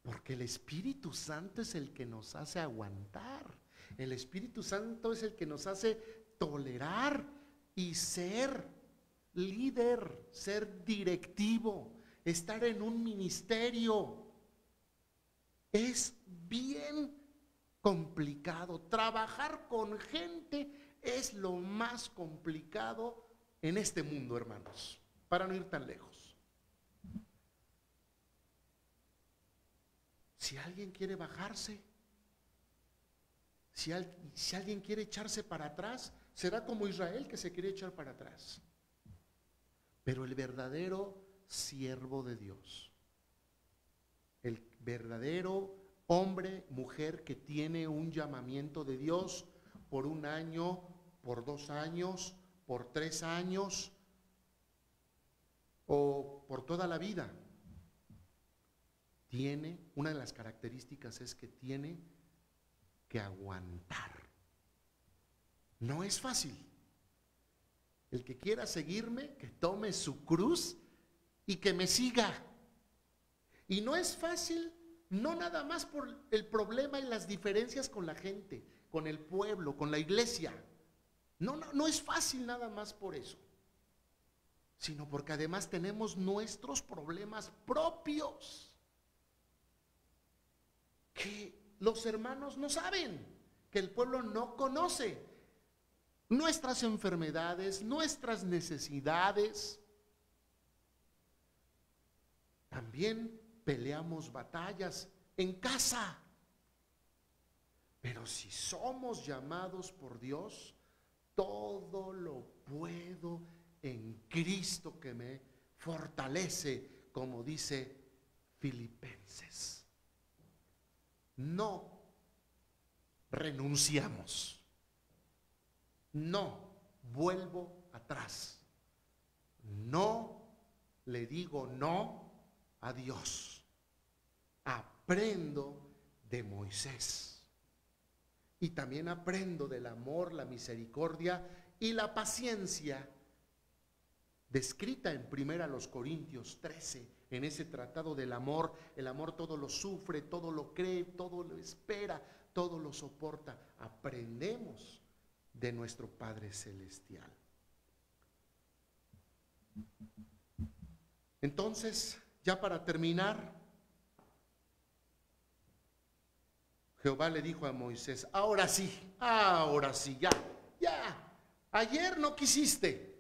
Porque el Espíritu Santo es el que nos hace aguantar. El Espíritu Santo es el que nos hace tolerar y ser líder, ser directivo, estar en un ministerio. Es bien complicado. Trabajar con gente es lo más complicado en este mundo, hermanos, para no ir tan lejos. Si alguien quiere bajarse, si alguien quiere echarse para atrás, será como Israel, que se quiere echar para atrás. Pero el verdadero siervo de Dios, el verdadero hombre, mujer que tiene un llamamiento de Dios por 1 año, por 2 años, por 3 años, o por toda la vida, una de las características es que tiene que aguantar. No es fácil. El que quiera seguirme, que tome su cruz y que me siga. Y no es fácil, no nada más por el problema y las diferencias con la gente, con el pueblo, con la iglesia. No es fácil nada más por eso, sino porque además tenemos nuestros problemas propios que los hermanos no saben, que el pueblo no conoce. Nuestras enfermedades, nuestras necesidades. También peleamos batallas en casa. Pero si somos llamados por Dios, todo lo puedo en Cristo que me fortalece, como dice Filipenses. No renunciamos. No vuelvo atrás. No le digo no a Dios. Aprendo de Moisés. Y también aprendo del amor, la misericordia y la paciencia descrita en 1 Corintios 13, en ese tratado del amor. El amor todo lo sufre, todo lo cree, todo lo espera, todo lo soporta. Aprendemos de nuestro Padre Celestial. Entonces, ya para terminar, Jehová le dijo a Moisés: ahora sí, ya. Ayer no quisiste,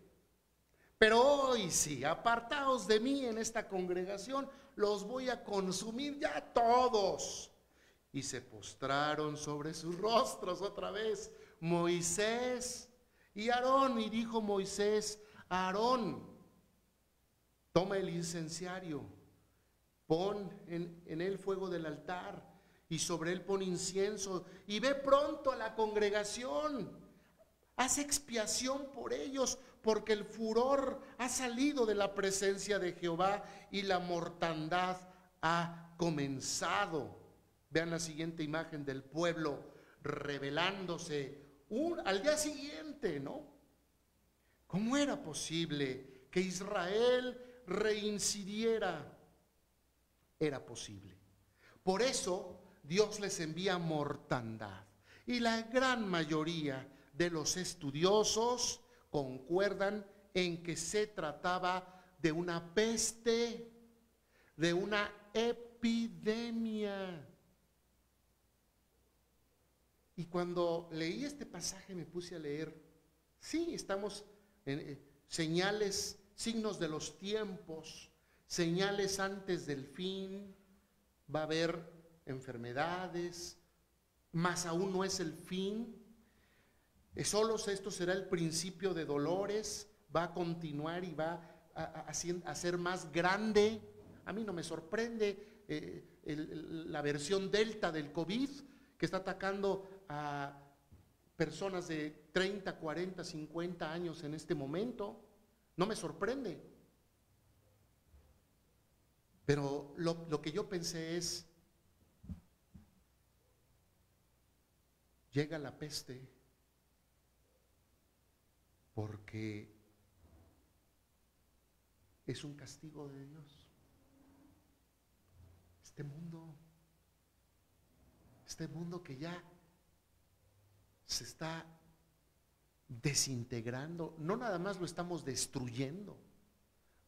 pero hoy sí. Apartaos de mí en esta congregación, los voy a consumir ya todos. Y se postraron sobre sus rostros otra vez Moisés y Aarón. Y dijo Moisés a Aarón: toma el incenciario, pon en él fuego del altar, y sobre él pon incienso, y ve pronto a la congregación. Haz expiación por ellos, porque el furor ha salido de la presencia de Jehová y la mortandad ha comenzado. Vean la siguiente imagen del pueblo rebelándose al día siguiente, ¿no? ¿Cómo era posible que Israel reincidiera? Era posible. Por eso Dios les envía mortandad. Y la gran mayoría de los estudiosos concuerdan en que se trataba de una peste, de una epidemia. Y cuando leí este pasaje me puse a leer, sí, estamos en señales, signos de los tiempos, señales antes del fin. Va a haber enfermedades, mas aún no es el fin. Solo esto será el principio de dolores, va a continuar y va a ser más grande. A mí no me sorprende la versión Delta del COVID, que está atacando a personas de 30, 40, 50 años en este momento. No me sorprende. Pero lo que yo pensé es: llega la peste porque es un castigo de Dios. Este mundo que ya se está desintegrando, no nada más lo estamos destruyendo,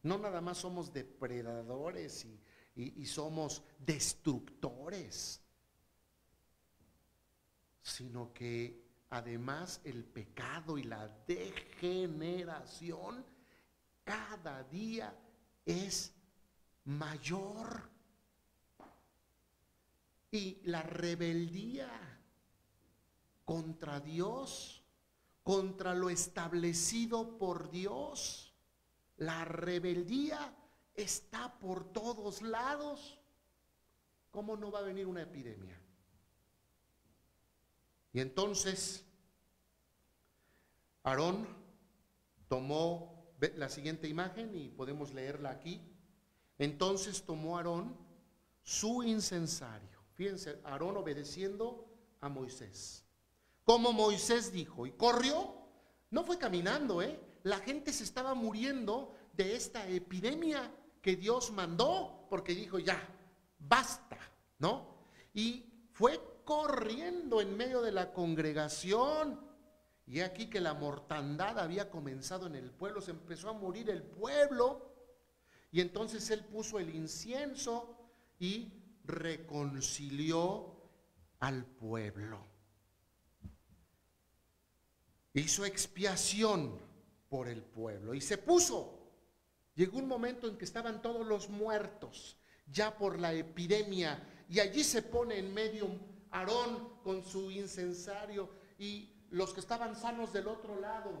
no nada más somos depredadores y somos destructores, sino que además el pecado y la degeneración cada día es mayor. Y la rebeldía contra Dios, contra lo establecido por Dios, la rebeldía está por todos lados. ¿Cómo no va a venir una epidemia? Y entonces Aarón tomó Ve la siguiente imagen y podemos leerla aquí. Entonces tomó Aarón su incensario. Fíjense, Aarón obedeciendo a Moisés. Como Moisés dijo, y corrió, no fue caminando, la gente se estaba muriendo de esta epidemia que Dios mandó, porque dijo ya, basta, ¿no? Y fue corriendo en medio de la congregación. Y aquí que la mortandad había comenzado en el pueblo, se empezó a morir el pueblo. Y entonces él puso el incienso y reconcilió al pueblo. Hizo expiación por el pueblo y se puso. Llegó un momento en que estaban todos los muertos ya por la epidemia, y allí se pone en medio Aarón con su incensario y los que estaban sanos del otro lado,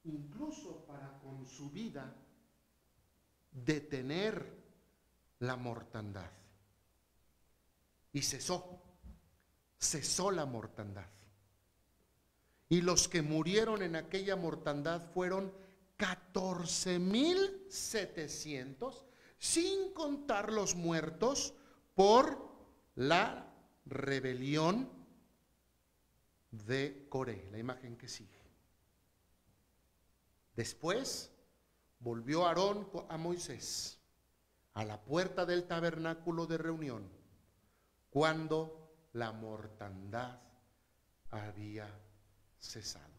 incluso para con su vida detener la mortandad. Y cesó la mortandad. Y los que murieron en aquella mortandad fueron 14,700, sin contar los muertos por la rebelión de Coré, la imagen que sigue. Después volvió Aarón a Moisés a la puerta del tabernáculo de reunión, cuando la mortandad había cesado.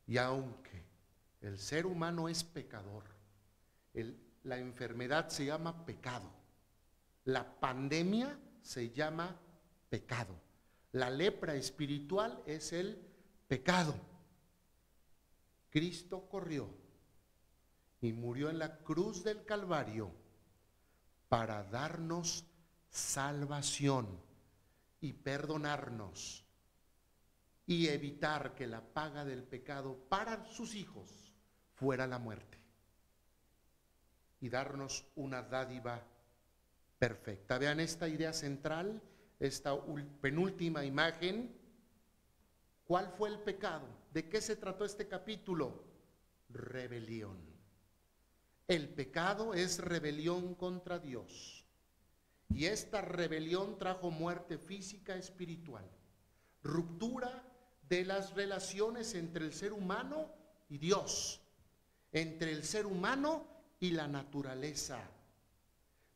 Y aunque el ser humano es pecador, la enfermedad se llama pecado, la pandemia se llama pecado, la lepra espiritual es el pecado. Cristo corrió y murió en la cruz del Calvario para darnos salvación y perdonarnos y evitar que la paga del pecado para sus hijos fuera la muerte, y darnos una dádiva perfecta. Vean esta idea central, esta penúltima imagen. ¿Cuál fue el pecado? ¿De qué se trató este capítulo? Rebelión. El pecado es rebelión contra Dios, y esta rebelión trajo muerte física, espiritual, ruptura de las relaciones entre el ser humano y Dios, entre el ser humano y la naturaleza.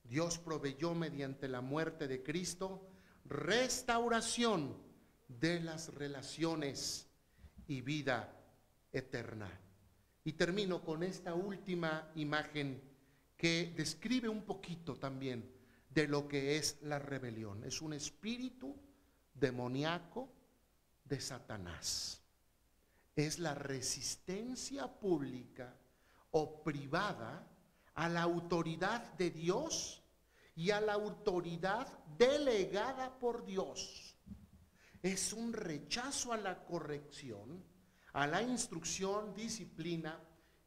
Dios proveyó mediante la muerte de Cristo restauración de las relaciones y vida eterna. Y termino con esta última imagen que describe un poquito también de lo que es la rebelión. Es un espíritu demoníaco de Satanás. Es la resistencia pública o privada a la autoridad de Dios y a la autoridad delegada por Dios. Es un rechazo a la corrección, a la instrucción, disciplina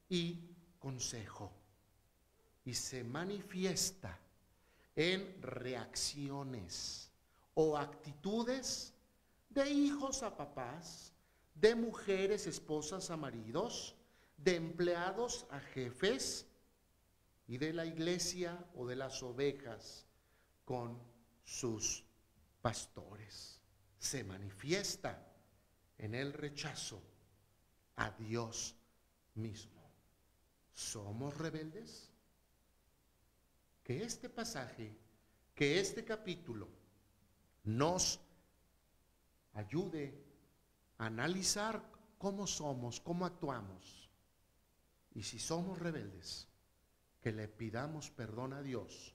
y consejo. Y se manifiesta en reacciones o actitudes de hijos a papás, de mujeres esposas a maridos, de empleados a jefes, y de la iglesia o de las ovejas con sus pastores. Se manifiesta en el rechazo a Dios mismo. ¿Somos rebeldes? Que este pasaje, que este capítulo nos ayude a analizar cómo somos, cómo actuamos. Y si somos rebeldes, que le pidamos perdón a Dios,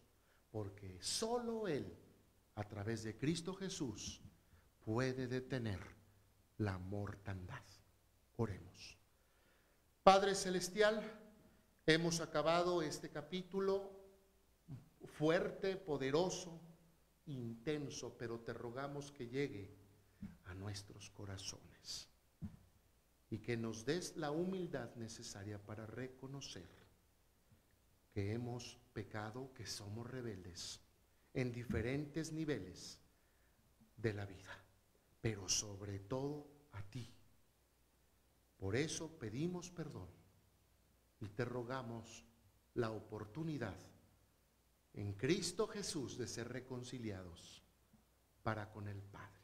porque solo Él, a través de Cristo Jesús, puede detener la mortandad. Oremos. Padre Celestial, hemos acabado este capítulo fuerte, poderoso, intenso, pero te rogamos que llegue a nuestros corazones y que nos des la humildad necesaria para reconocer que hemos pecado, que somos rebeldes en diferentes niveles de la vida, pero sobre todo a ti. Por eso pedimos perdón y te rogamos la oportunidad en Cristo Jesús de ser reconciliados para con el Padre.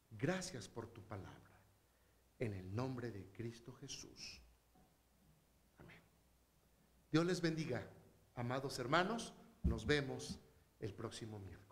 Gracias por tu palabra. En el nombre de Cristo Jesús. Amén. Dios les bendiga, amados hermanos. Nos vemos el próximo miércoles.